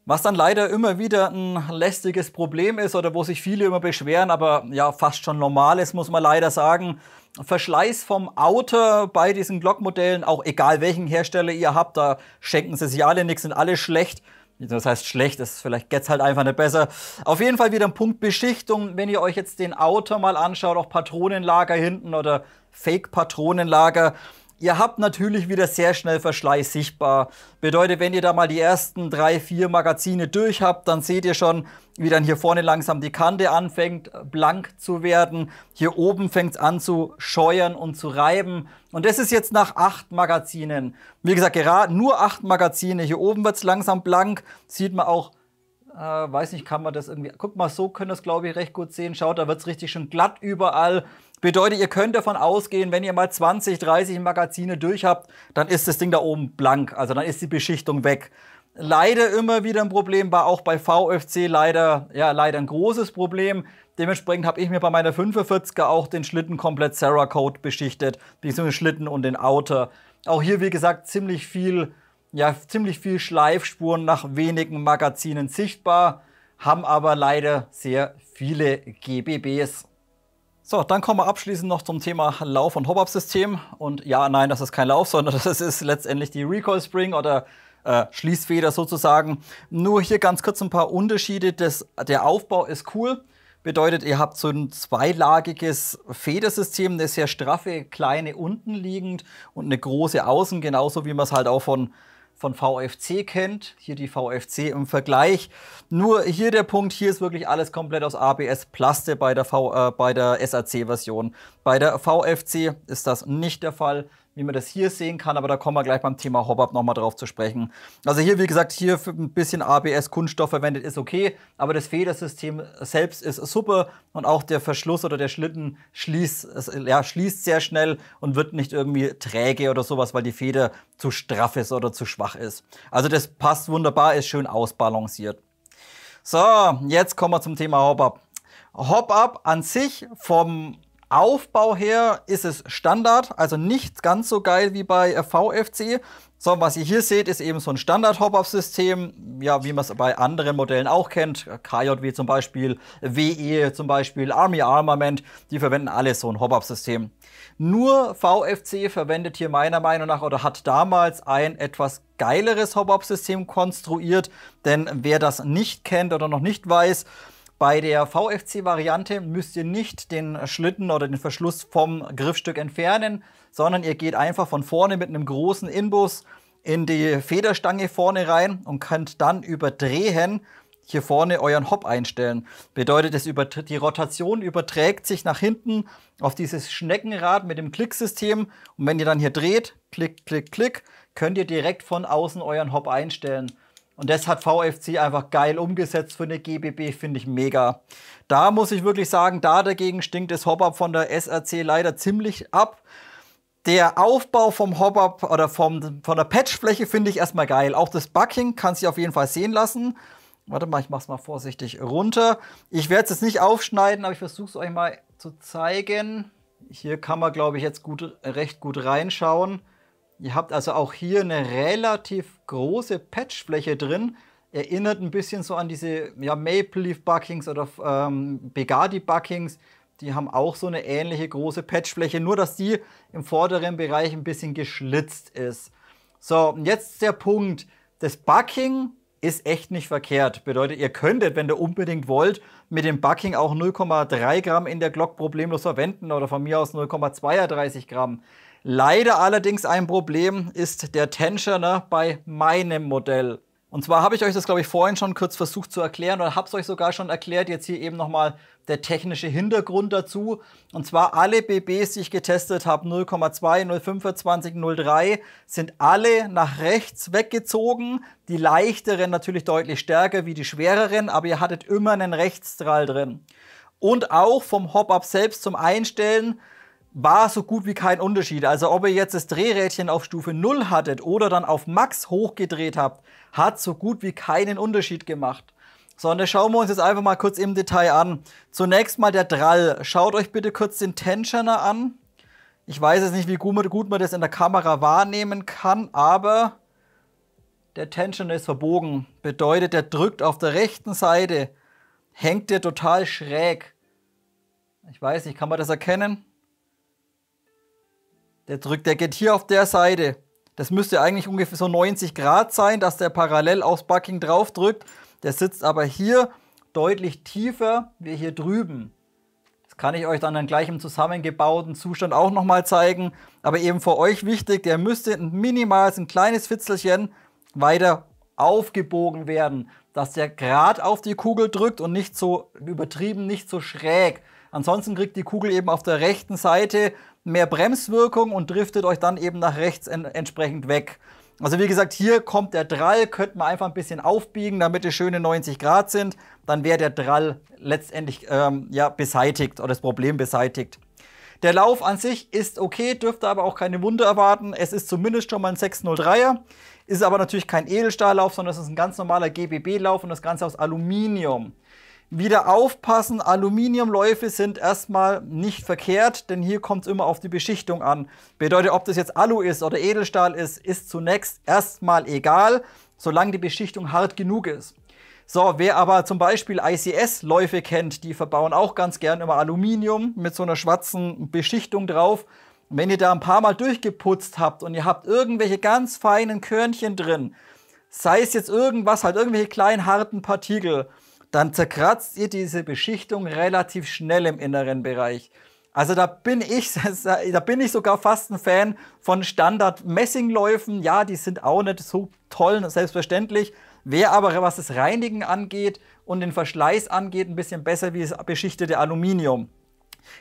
Was dann leider immer wieder ein lästiges Problem ist oder wo sich viele immer beschweren, aber ja, fast schon normal ist, muss man leider sagen. Verschleiß vom Outer bei diesen Glock-Modellen, auch egal welchen Hersteller ihr habt, da schenken sie sich alle nichts, sind alle schlecht. Das heißt schlecht, vielleicht geht's halt einfach nicht besser. Auf jeden Fall wieder ein Punkt Beschichtung. Wenn ihr euch jetzt den Outer mal anschaut, auch Patronenlager hinten oder Fake-Patronenlager, ihr habt natürlich wieder sehr schnell Verschleiß sichtbar. Bedeutet, wenn ihr da mal die ersten 3, 4 Magazine durch habt, dann seht ihr schon, wie dann hier vorne langsam die Kante anfängt, blank zu werden. Hier oben fängt es an zu scheuern und zu reiben. Und das ist jetzt nach 8 Magazinen. Wie gesagt, gerade nur 8 Magazine. Hier oben wird es langsam blank. Sieht man auch, weiß nicht, kann man das irgendwie... Guck mal, so könnt ihr es, glaube ich, recht gut sehen. Schaut, da wird es richtig schön glatt überall. Bedeutet, ihr könnt davon ausgehen, wenn ihr mal 20, 30 Magazine durch habt, dann ist das Ding da oben blank. Also dann ist die Beschichtung weg. Leider immer wieder ein Problem, war auch bei VFC leider ein großes Problem. Dementsprechend habe ich mir bei meiner 45er auch den Schlitten komplett Cerakote beschichtet, beziehungsweise den Schlitten und den Outer. Auch hier, wie gesagt, ziemlich viel Schleifspuren nach wenigen Magazinen sichtbar, haben aber leider sehr viele GBBs. So, dann kommen wir abschließend noch zum Thema Lauf- und Hop-Up-System. Und ja, nein, das ist kein Lauf, sondern das ist letztendlich die Recoil Spring oder Schließfeder sozusagen. Nur hier ganz kurz ein paar Unterschiede. Der Aufbau ist cool. Bedeutet, ihr habt so ein zweilagiges Federsystem, eine sehr straffe, kleine unten liegend und eine große außen, genauso wie man es halt auch von VFC kennt. Hier die VFC im Vergleich. Nur hier der Punkt, hier ist wirklich alles komplett aus ABS-Plaste bei der SAC-Version. Bei der VFC ist das nicht der Fall, wie man das hier sehen kann, aber da kommen wir gleich beim Thema Hop-Up nochmal drauf zu sprechen. Also hier, wie gesagt, hier für ein bisschen ABS-Kunststoff verwendet ist okay, aber das Federsystem selbst ist super und auch der Verschluss oder der Schlitten schließt sehr schnell und wird nicht irgendwie träge oder sowas, weil die Feder zu straff ist oder zu schwach ist. Also das passt wunderbar, ist schön ausbalanciert. So, jetzt kommen wir zum Thema Hop-Up. Hop-Up an sich vom Aufbau her ist es Standard, also nicht ganz so geil wie bei VFC. So, was ihr hier seht, ist eben so ein Standard-Hop-Up-System, ja, wie man es bei anderen Modellen auch kennt. KJW zum Beispiel, WE zum Beispiel, Army Armament, die verwenden alle so ein Hop-Up-System. Nur VFC verwendet hier meiner Meinung nach oder hat damals ein etwas geileres Hop-Up-System konstruiert, denn wer das nicht kennt oder noch nicht weiß, bei der VFC-Variante müsst ihr nicht den Schlitten oder den Verschluss vom Griffstück entfernen, sondern ihr geht einfach von vorne mit einem großen Inbus in die Federstange vorne rein und könnt dann über Drehen hier vorne euren Hop einstellen. Bedeutet, die Rotation überträgt sich nach hinten auf dieses Schneckenrad mit dem Klicksystem. Und wenn ihr dann hier dreht, klick, klick, klick, könnt ihr direkt von außen euren Hop einstellen. Und das hat VFC einfach geil umgesetzt für eine GBB, finde ich mega. Da muss ich wirklich sagen, dagegen stinkt das Hop-Up von der SRC leider ziemlich ab. Der Aufbau vom Hop-Up oder von der Patchfläche finde ich erstmal geil. Auch das Bucking kann sich auf jeden Fall sehen lassen. Warte mal, ich mache es mal vorsichtig runter. Ich werde es jetzt nicht aufschneiden, aber ich versuche es euch mal zu zeigen. Hier kann man, glaube ich, jetzt recht gut reinschauen. Ihr habt also auch hier eine relativ große Patchfläche drin. Erinnert ein bisschen so an diese Maple Leaf Buckings oder Begadi Buckings. Die haben auch so eine ähnliche große Patchfläche, nur dass die im vorderen Bereich ein bisschen geschlitzt ist. So, und jetzt der Punkt. Das Bucking ist echt nicht verkehrt. Bedeutet, ihr könntet, wenn ihr unbedingt wollt, mit dem Bucking auch 0,3 Gramm in der Glock problemlos verwenden oder von mir aus 0,32 Gramm. Leider allerdings ein Problem ist der Tensioner bei meinem Modell. Und zwar habe ich euch das, glaube ich, vorhin schon kurz versucht zu erklären oder habe es euch sogar schon erklärt. Jetzt hier eben nochmal der technische Hintergrund dazu. Und zwar alle BBs, die ich getestet habe, 0,2, 0,25, 0,3, sind alle nach rechts weggezogen. Die leichteren natürlich deutlich stärker wie die schwereren, aber ihr hattet immer einen Rechtsstrahl drin. Und auch vom Hop-Up selbst zum Einstellen war so gut wie kein Unterschied. Also ob ihr jetzt das Drehrädchen auf Stufe 0 hattet oder dann auf Max hochgedreht habt, hat so gut wie keinen Unterschied gemacht. So, und das schauen wir uns jetzt einfach mal kurz im Detail an. Zunächst mal der Drall. Schaut euch bitte kurz den Tensioner an. Ich weiß jetzt nicht, wie gut man das in der Kamera wahrnehmen kann, aber der Tensioner ist verbogen. Bedeutet, der drückt auf der rechten Seite, hängt der total schräg. Ich weiß nicht, kann man das erkennen? Der geht hier auf der Seite. Das müsste eigentlich ungefähr so 90 Grad sein, dass der parallel aufs Bucking drauf drückt. Der sitzt aber hier deutlich tiefer wie hier drüben. Das kann ich euch dann gleich im zusammengebauten Zustand auch nochmal zeigen. Aber eben für euch wichtig, der müsste minimal ein kleines Fitzelchen weiter aufgebogen werden, dass der gerade auf die Kugel drückt und nicht so übertrieben, nicht so schräg. Ansonsten kriegt die Kugel eben auf der rechten Seite mehr Bremswirkung und driftet euch dann eben nach rechts entsprechend weg. Also wie gesagt, hier kommt der Drall, könnte man einfach ein bisschen aufbiegen, damit es schöne 90 Grad sind. Dann wäre der Drall letztendlich ja, beseitigt oder das Problem beseitigt. Der Lauf an sich ist okay, dürfte aber auch keine Wunder erwarten. Es ist zumindest schon mal ein 603er, ist aber natürlich kein Edelstahllauf, sondern es ist ein ganz normaler GBB-Lauf und das Ganze aus Aluminium. Wieder aufpassen, Aluminiumläufe sind erstmal nicht verkehrt, denn hier kommt es immer auf die Beschichtung an. Bedeutet, ob das jetzt Alu ist oder Edelstahl ist zunächst erstmal egal, solange die Beschichtung hart genug ist. So, wer aber zum Beispiel ICS-Läufe kennt, die verbauen auch ganz gern immer Aluminium mit so einer schwarzen Beschichtung drauf. Und wenn ihr da ein paar Mal durchgeputzt habt und ihr habt irgendwelche ganz feinen Körnchen drin, sei es jetzt irgendwas, halt irgendwelche kleinen harten Partikel, dann zerkratzt ihr diese Beschichtung relativ schnell im inneren Bereich. Also da bin ich sogar fast ein Fan von Standard-Messingläufen. Ja, die sind auch nicht so toll, selbstverständlich. Wer aber, was das Reinigen angeht und den Verschleiß angeht, ein bisschen besser wie das beschichtete Aluminium.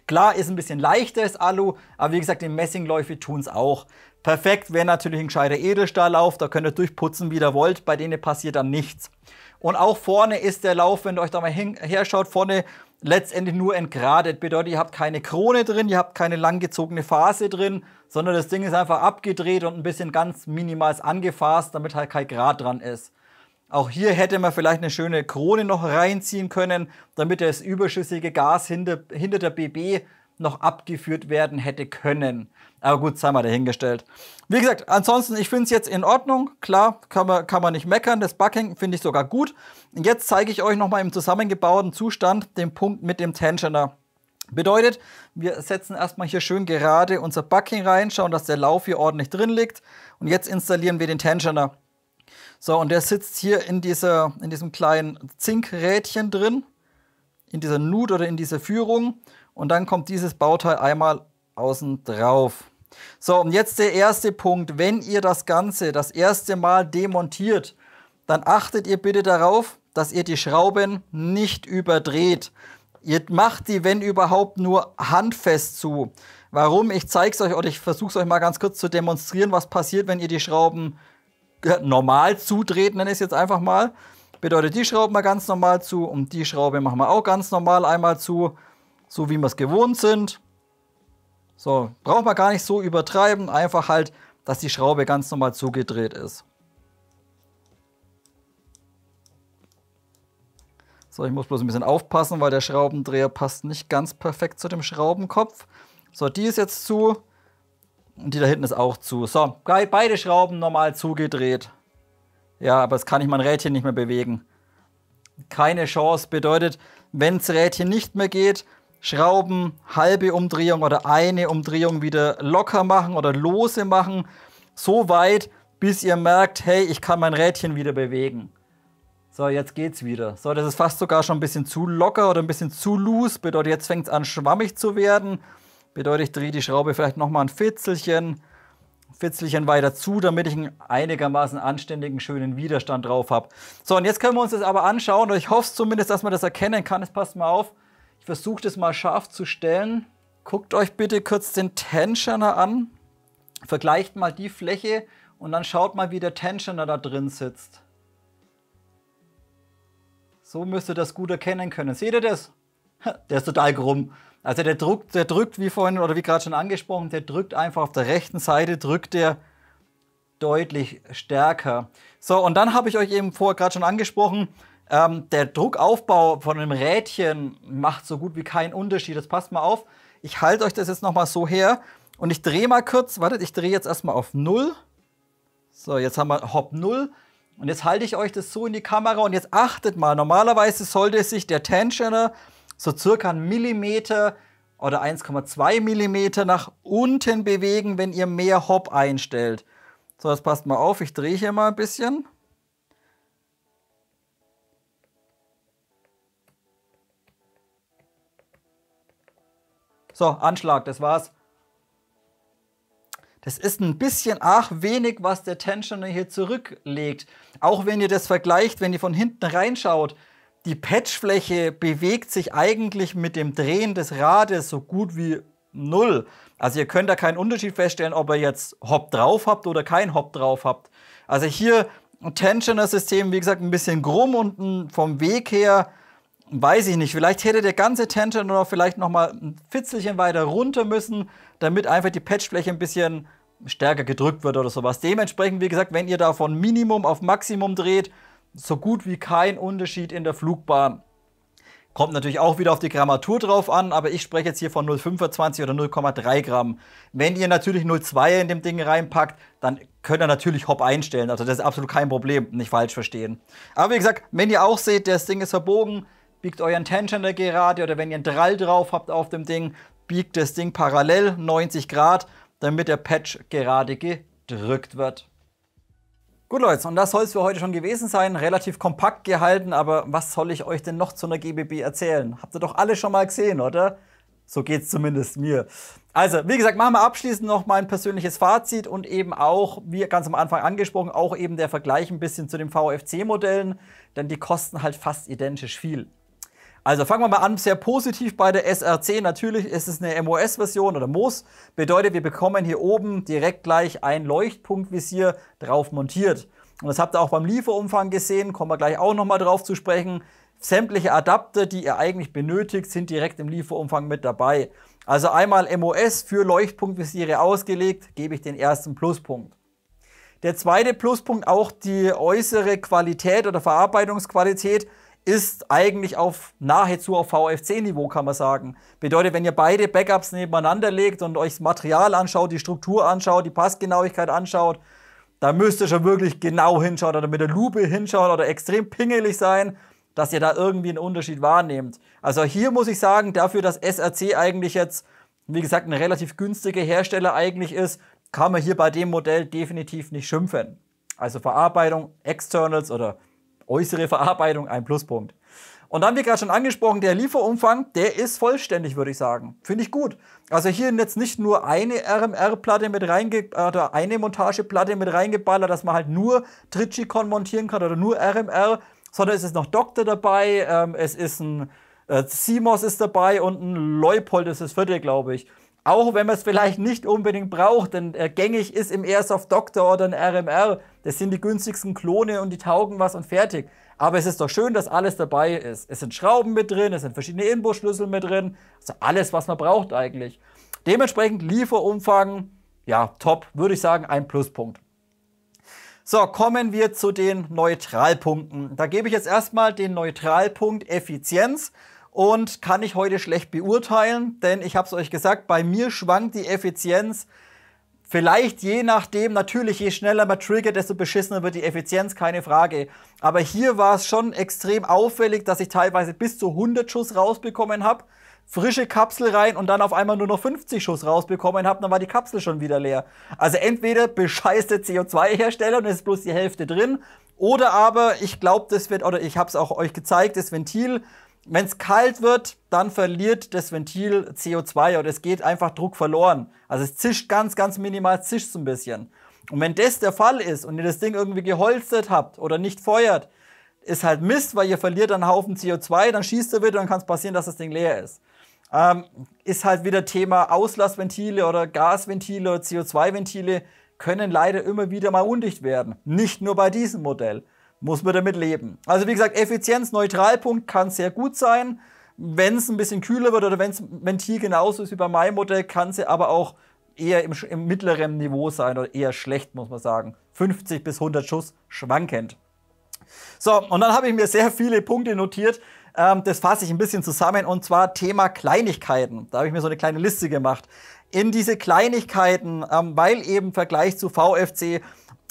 Klar, ist ein bisschen leichter als Alu, aber wie gesagt, die Messingläufe tun es auch. Perfekt wäre natürlich ein gescheiter Edelstahllauf, da könnt ihr durchputzen, wie ihr wollt, bei denen passiert dann nichts. Und auch vorne ist der Lauf, wenn ihr euch da mal herschaut, vorne letztendlich nur entgradet. Bedeutet, ihr habt keine Krone drin, ihr habt keine langgezogene Phase drin, sondern das Ding ist einfach abgedreht und ein bisschen ganz minimal angefasst, damit halt kein Grat dran ist. Auch hier hätte man vielleicht eine schöne Krone noch reinziehen können, damit das überschüssige Gas hinter der BB noch abgeführt werden hätte können. Aber gut, sei mal dahingestellt. Wie gesagt, ansonsten, ich finde es jetzt in Ordnung. Klar, kann man nicht meckern. Das Bucking finde ich sogar gut. Und jetzt zeige ich euch nochmal im zusammengebauten Zustand den Punkt mit dem Tensioner. Bedeutet, wir setzen erstmal hier schön gerade unser Bucking rein, schauen, dass der Lauf hier ordentlich drin liegt. Und jetzt installieren wir den Tensioner. So, und der sitzt hier in diesem kleinen Zinkrädchen drin, in dieser Nut oder in dieser Führung. Und dann kommt dieses Bauteil einmal außen drauf. So, und jetzt der erste Punkt. Wenn ihr das Ganze das erste Mal demontiert, dann achtet ihr bitte darauf, dass ihr die Schrauben nicht überdreht. Ihr macht die, wenn überhaupt, nur handfest zu. Warum? Ich zeige es euch oder ich versuche es euch mal ganz kurz zu demonstrieren, was passiert, wenn ihr die Schrauben normal zudreht, nenne ich es jetzt einfach mal. Bedeutet, die Schrauben mal ganz normal zu und die Schraube machen wir auch ganz normal einmal zu, so wie wir es gewohnt sind. So, braucht man gar nicht so übertreiben, einfach halt, dass die Schraube ganz normal zugedreht ist. So, ich muss bloß ein bisschen aufpassen, weil der Schraubendreher passt nicht ganz perfekt zu dem Schraubenkopf. So, die ist jetzt zu und die da hinten ist auch zu. So, beide Schrauben normal zugedreht. Ja, aber jetzt kann ich mein Rädchen nicht mehr bewegen. Keine Chance, bedeutet, wenn das Rädchen nicht mehr geht, Schrauben, halbe Umdrehung oder eine Umdrehung wieder locker machen oder lose machen. So weit, bis ihr merkt, hey, ich kann mein Rädchen wieder bewegen. So, jetzt geht's wieder. So, das ist fast sogar schon ein bisschen zu locker oder ein bisschen zu loose. Bedeutet, jetzt fängt es an, schwammig zu werden. Bedeutet, ich drehe die Schraube vielleicht nochmal ein Fitzelchen weiter zu, damit ich einen einigermaßen anständigen, schönen Widerstand drauf habe. So, und jetzt können wir uns das aber anschauen. Und ich hoffe zumindest, dass man das erkennen kann. Jetzt passt mal auf. Ich versuche das mal scharf zu stellen. Guckt euch bitte kurz den Tensioner an. Vergleicht mal die Fläche und dann schaut mal, wie der Tensioner da drin sitzt. So müsst ihr das gut erkennen können. Seht ihr das? Der ist total krumm. Also der drückt, wie vorhin oder wie gerade schon angesprochen, der drückt einfach auf der rechten Seite, drückt der deutlich stärker. So, und dann habe ich euch eben vorher gerade schon angesprochen, der Druckaufbau von einem Rädchen macht so gut wie keinen Unterschied. Das passt mal auf. Ich halte euch das jetzt nochmal so her und ich drehe mal kurz. Wartet, ich drehe jetzt erstmal auf 0. So, jetzt haben wir Hop 0. Und jetzt halte ich euch das so in die Kamera und jetzt achtet mal, normalerweise sollte sich der Tensioner so circa 1 Millimeter oder 1,2 Millimeter nach unten bewegen, wenn ihr mehr Hop einstellt. So, jetzt passt mal auf, ich drehe hier mal ein bisschen. So, Anschlag, das war's. Das ist ein bisschen arg wenig, was der Tensioner hier zurücklegt. Auch wenn ihr das vergleicht, wenn ihr von hinten reinschaut, die Patchfläche bewegt sich eigentlich mit dem Drehen des Rades so gut wie null. Also ihr könnt da keinen Unterschied feststellen, ob ihr jetzt Hop drauf habt oder kein Hop drauf habt. Also hier ein Tensioner-System, wie gesagt, ein bisschen krumm und vom Weg her, weiß ich nicht, vielleicht hätte der ganze Tensioner vielleicht noch mal ein Fitzelchen weiter runter müssen, damit einfach die Patchfläche ein bisschen stärker gedrückt wird oder sowas. Dementsprechend, wie gesagt, wenn ihr da von Minimum auf Maximum dreht, so gut wie kein Unterschied in der Flugbahn. Kommt natürlich auch wieder auf die Grammatur drauf an, aber ich spreche jetzt hier von 0,25 oder 0,3 Gramm. Wenn ihr natürlich 0,2 in dem Ding reinpackt, dann könnt ihr natürlich Hop einstellen. Also das ist absolut kein Problem, nicht falsch verstehen. Aber wie gesagt, wenn ihr auch seht, das Ding ist verbogen, biegt euren Tensioner gerade oder wenn ihr einen Drall drauf habt auf dem Ding, biegt das Ding parallel 90 Grad, damit der Patch gerade gedrückt wird. Gut Leute, und das soll es für heute schon gewesen sein. Relativ kompakt gehalten, aber was soll ich euch denn noch zu einer GBB erzählen? Habt ihr doch alle schon mal gesehen, oder? So geht es zumindest mir. Also, wie gesagt, machen wir abschließend noch mein persönliches Fazit und eben auch, wie ganz am Anfang angesprochen, auch eben der Vergleich ein bisschen zu den VFC-Modellen, denn die kosten halt fast identisch viel. Also fangen wir mal an, sehr positiv bei der SRC. Natürlich ist es eine MOS-Version oder MOS. Bedeutet, wir bekommen hier oben direkt gleich ein Leuchtpunktvisier drauf montiert. Und das habt ihr auch beim Lieferumfang gesehen, kommen wir gleich auch nochmal drauf zu sprechen. Sämtliche Adapter, die ihr eigentlich benötigt, sind direkt im Lieferumfang mit dabei. Also einmal MOS für Leuchtpunktvisiere ausgelegt, gebe ich den ersten Pluspunkt. Der zweite Pluspunkt, auch die äußere Qualität oder Verarbeitungsqualität, ist eigentlich nahezu auf VFC-Niveau, kann man sagen. Bedeutet, wenn ihr beide Backups nebeneinander legt und euch das Material anschaut, die Struktur anschaut, die Passgenauigkeit anschaut, da müsst ihr schon wirklich genau hinschauen oder mit der Lupe hinschauen oder extrem pingelig sein, dass ihr da irgendwie einen Unterschied wahrnehmt. Also hier muss ich sagen, dafür, dass SRC eigentlich jetzt, wie gesagt, ein relativ günstiger Hersteller eigentlich ist, kann man hier bei dem Modell definitiv nicht schimpfen. Also Verarbeitung, Externals oder äußere Verarbeitung, ein Pluspunkt. Und dann, wie gerade schon angesprochen, der Lieferumfang, der ist vollständig, würde ich sagen. Finde ich gut. Also hier jetzt nicht nur eine RMR-Platte mit oder eine Montageplatte mit reingeballert, dass man halt nur Trijicon montieren kann oder nur RMR, sondern es ist noch Doctor dabei, es ist ein CMOS ist dabei und ein Leupold ist das vierte, glaube ich. Auch wenn man es vielleicht nicht unbedingt braucht, denn gängig ist im Airsoft Doctor oder ein RMR. Das sind die günstigsten Klone und die taugen was und fertig. Aber es ist doch schön, dass alles dabei ist. Es sind Schrauben mit drin, es sind verschiedene Inbusschlüssel mit drin. Also alles, was man braucht eigentlich. Dementsprechend Lieferumfang, ja, top, würde ich sagen, ein Pluspunkt. So, kommen wir zu den Neutralpunkten. Da gebe ich jetzt erstmal den Neutralpunkt Effizienz. Und kann ich heute schlecht beurteilen, denn ich habe es euch gesagt, bei mir schwankt die Effizienz vielleicht je nachdem, natürlich je schneller man triggert, desto beschissener wird die Effizienz, keine Frage. Aber hier war es schon extrem auffällig, dass ich teilweise bis zu 100 Schuss rausbekommen habe, frische Kapsel rein und dann auf einmal nur noch 50 Schuss rausbekommen habe, dann war die Kapsel schon wieder leer. Also entweder bescheißt der CO2-Hersteller und es ist bloß die Hälfte drin, oder aber ich glaube, das wird, oder ich habe es auch euch gezeigt, das Ventil, wenn es kalt wird, dann verliert das Ventil CO2 oder es geht einfach Druck verloren. Also es zischt ganz, ganz minimal, zischt ein bisschen. Und wenn das der Fall ist und ihr das Ding irgendwie geholstert habt oder nicht feuert, ist halt Mist, weil ihr verliert einen Haufen CO2, dann schießt er wieder und kann es passieren, dass das Ding leer ist. Ist halt wieder Thema Auslassventile oder Gasventile oder CO2-Ventile können leider immer wieder mal undicht werden. Nicht nur bei diesem Modell. Muss man damit leben. Also wie gesagt, Effizienz, Neutralpunkt kann sehr gut sein. Wenn es ein bisschen kühler wird oder wenn das Ventil genauso ist wie bei meinem Modell, kann sie aber auch eher im mittleren Niveau sein oder eher schlecht, muss man sagen. 50 bis 100 Schuss schwankend. So, und dann habe ich mir sehr viele Punkte notiert. Das fasse ich ein bisschen zusammen und zwar Thema Kleinigkeiten. Da habe ich mir so eine kleine Liste gemacht. In diese Kleinigkeiten, weil eben im Vergleich zu VFC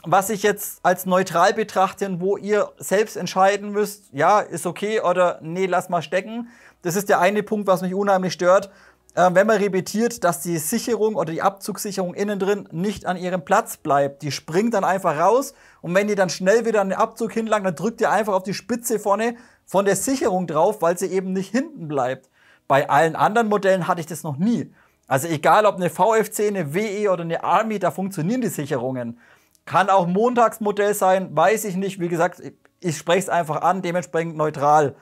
was ich jetzt als neutral betrachte und wo ihr selbst entscheiden müsst, ja, ist okay oder nee, lass mal stecken. Das ist der eine Punkt, was mich unheimlich stört. Wenn man repetiert, dass die Sicherung oder die Abzugssicherung innen drin nicht an ihrem Platz bleibt. Die springt dann einfach raus und wenn ihr dann schnell wieder an den Abzug hinlangt, dann drückt ihr einfach auf die Spitze vorne von der Sicherung drauf, weil sie eben nicht hinten bleibt. Bei allen anderen Modellen hatte ich das noch nie. Also egal ob eine VFC, eine WE oder eine Army, da funktionieren die Sicherungen. Kann auch ein Montagsmodell sein, weiß ich nicht. Wie gesagt, ich spreche es einfach an, dementsprechend neutral.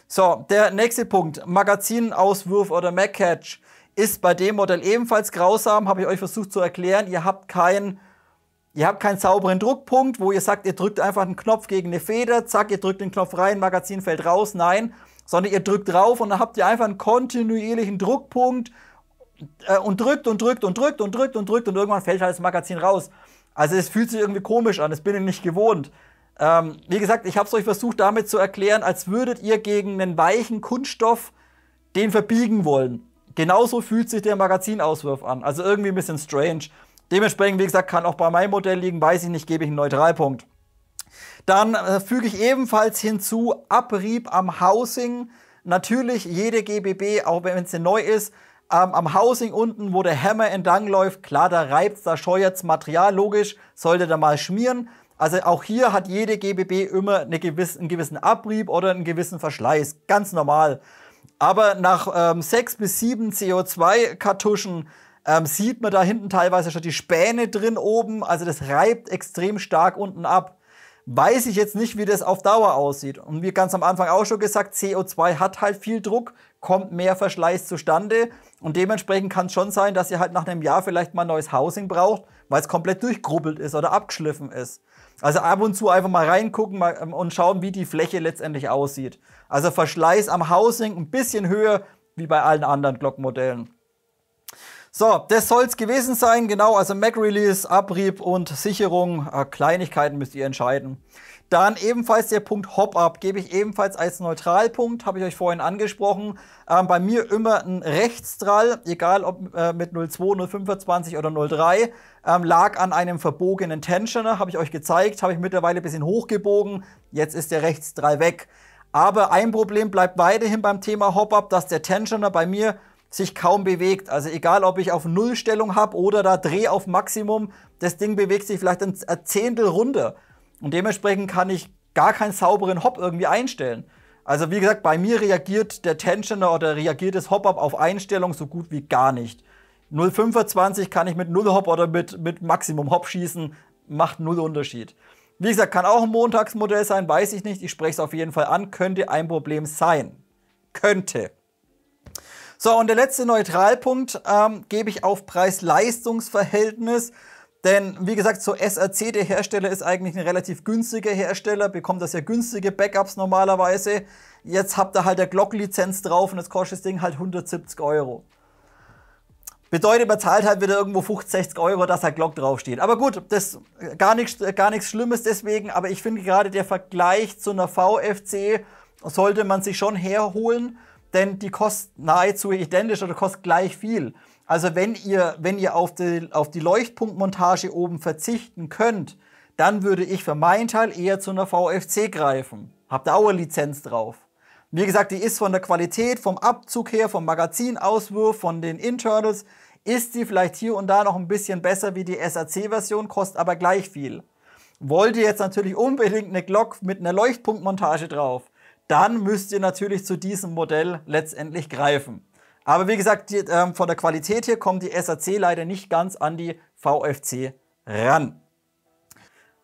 So, der nächste Punkt, Magazinauswurf oder Mag-Catch ist bei dem Modell ebenfalls grausam, habe ich euch versucht zu erklären. Ihr habt keinen sauberen Druckpunkt, wo ihr sagt, ihr drückt einfach einen Knopf gegen eine Feder, zack, ihr drückt den Knopf rein, Magazin fällt raus, nein, sondern ihr drückt drauf und dann habt ihr einfach einen kontinuierlichen Druckpunkt und drückt und drückt und drückt und drückt und drückt und irgendwann fällt halt das Magazin raus. Also es fühlt sich irgendwie komisch an, das bin ich nicht gewohnt. Wie gesagt, ich habe es euch versucht damit zu erklären, als würdet ihr gegen einen weichen Kunststoff den verbiegen wollen. Genauso fühlt sich der Magazinauswurf an. Also irgendwie ein bisschen strange. Dementsprechend, wie gesagt, kann auch bei meinem Modell liegen, weiß ich nicht, gebe ich einen Neutralpunkt. Dann füge ich ebenfalls hinzu, Abrieb am Housing. Natürlich jede GBB, auch wenn es neu ist, am Housing unten, wo der Hammer entlang läuft, klar, da reibt's, da scheuert's Material, logisch, sollte da mal schmieren. Also auch hier hat jede GBB immer einen gewissen Abrieb oder einen gewissen Verschleiß, ganz normal. Aber nach 6 bis 7 CO2-Kartuschen sieht man da hinten teilweise schon die Späne drin oben. Also das reibt extrem stark unten ab. Weiß ich jetzt nicht, wie das auf Dauer aussieht. Und wie ganz am Anfang auch schon gesagt, CO2 hat halt viel Druck, kommt mehr Verschleiß zustande. Und dementsprechend kann es schon sein, dass ihr halt nach einem Jahr vielleicht mal ein neues Housing braucht, weil es komplett durchgrubbelt ist oder abgeschliffen ist. Also ab und zu einfach mal reingucken und schauen, wie die Fläche letztendlich aussieht. Also Verschleiß am Housing ein bisschen höher wie bei allen anderen Glockmodellen. So, das soll es gewesen sein. Genau, also Mag-Release, Abrieb und Sicherung, Kleinigkeiten müsst ihr entscheiden. Dann ebenfalls der Punkt Hop-Up, gebe ich ebenfalls als Neutralpunkt, habe ich euch vorhin angesprochen. Bei mir immer ein Rechtsdrall, egal ob mit 02, 025 oder 03, lag an einem verbogenen Tensioner, habe ich euch gezeigt, habe ich mittlerweile ein bisschen hochgebogen, jetzt ist der Rechtsdrall weg. Aber ein Problem bleibt weiterhin beim Thema Hop-Up, dass der Tensioner bei mir sich kaum bewegt. Also egal, ob ich auf Nullstellung habe oder da Dreh auf Maximum, das Ding bewegt sich vielleicht ein Zehntel runter. Und dementsprechend kann ich gar keinen sauberen Hop irgendwie einstellen. Also wie gesagt, bei mir reagiert der Tensioner oder reagiert das Hop-Up auf Einstellung so gut wie gar nicht. 0,25 kann ich mit 0 Hop oder mit Maximum Hop schießen, macht null Unterschied. Wie gesagt, kann auch ein Montagsmodell sein, weiß ich nicht. Ich spreche es auf jeden Fall an, könnte ein Problem sein. Könnte. So, und der letzte Neutralpunkt gebe ich auf Preis-Leistungs-Verhältnis. Denn, wie gesagt, so SRC, der Hersteller, ist eigentlich ein relativ günstiger Hersteller, bekommt das ja günstige Backups normalerweise. Jetzt habt ihr halt der Glock-Lizenz drauf und jetzt kostet das Ding halt 170 €. Bedeutet, man zahlt halt wieder irgendwo 50, 60 €, dass halt Glock draufsteht. Aber gut, das gar nichts Schlimmes deswegen. Aber ich finde gerade der Vergleich zu einer VFC sollte man sich schon herholen, denn die kostet nahezu identisch oder kostet gleich viel. Also wenn ihr auf die Leuchtpunktmontage oben verzichten könnt, dann würde ich für meinen Teil eher zu einer VFC greifen. Habt ihr auch eine Lizenz drauf. Wie gesagt, die ist von der Qualität, vom Abzug her, vom Magazinauswurf, von den Internals, ist die vielleicht hier und da noch ein bisschen besser wie die SRC-Version, kostet aber gleich viel. Wollt ihr jetzt natürlich unbedingt eine Glock mit einer Leuchtpunktmontage drauf, dann müsst ihr natürlich zu diesem Modell letztendlich greifen. Aber wie gesagt, von der Qualität her kommt die SRC leider nicht ganz an die VFC ran.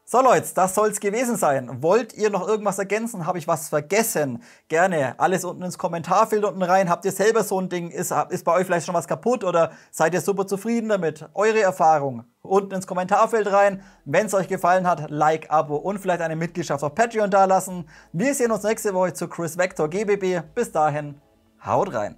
So Leute, das soll es gewesen sein. Wollt ihr noch irgendwas ergänzen? Habe ich was vergessen? Gerne alles unten ins Kommentarfeld unten rein. Habt ihr selber so ein Ding? Ist bei euch vielleicht schon was kaputt oder seid ihr super zufrieden damit? Eure Erfahrung unten ins Kommentarfeld rein. Wenn es euch gefallen hat, Like, Abo und vielleicht eine Mitgliedschaft auf Patreon dalassen. Wir sehen uns nächste Woche zu Chris Vector GBB. Bis dahin, haut rein.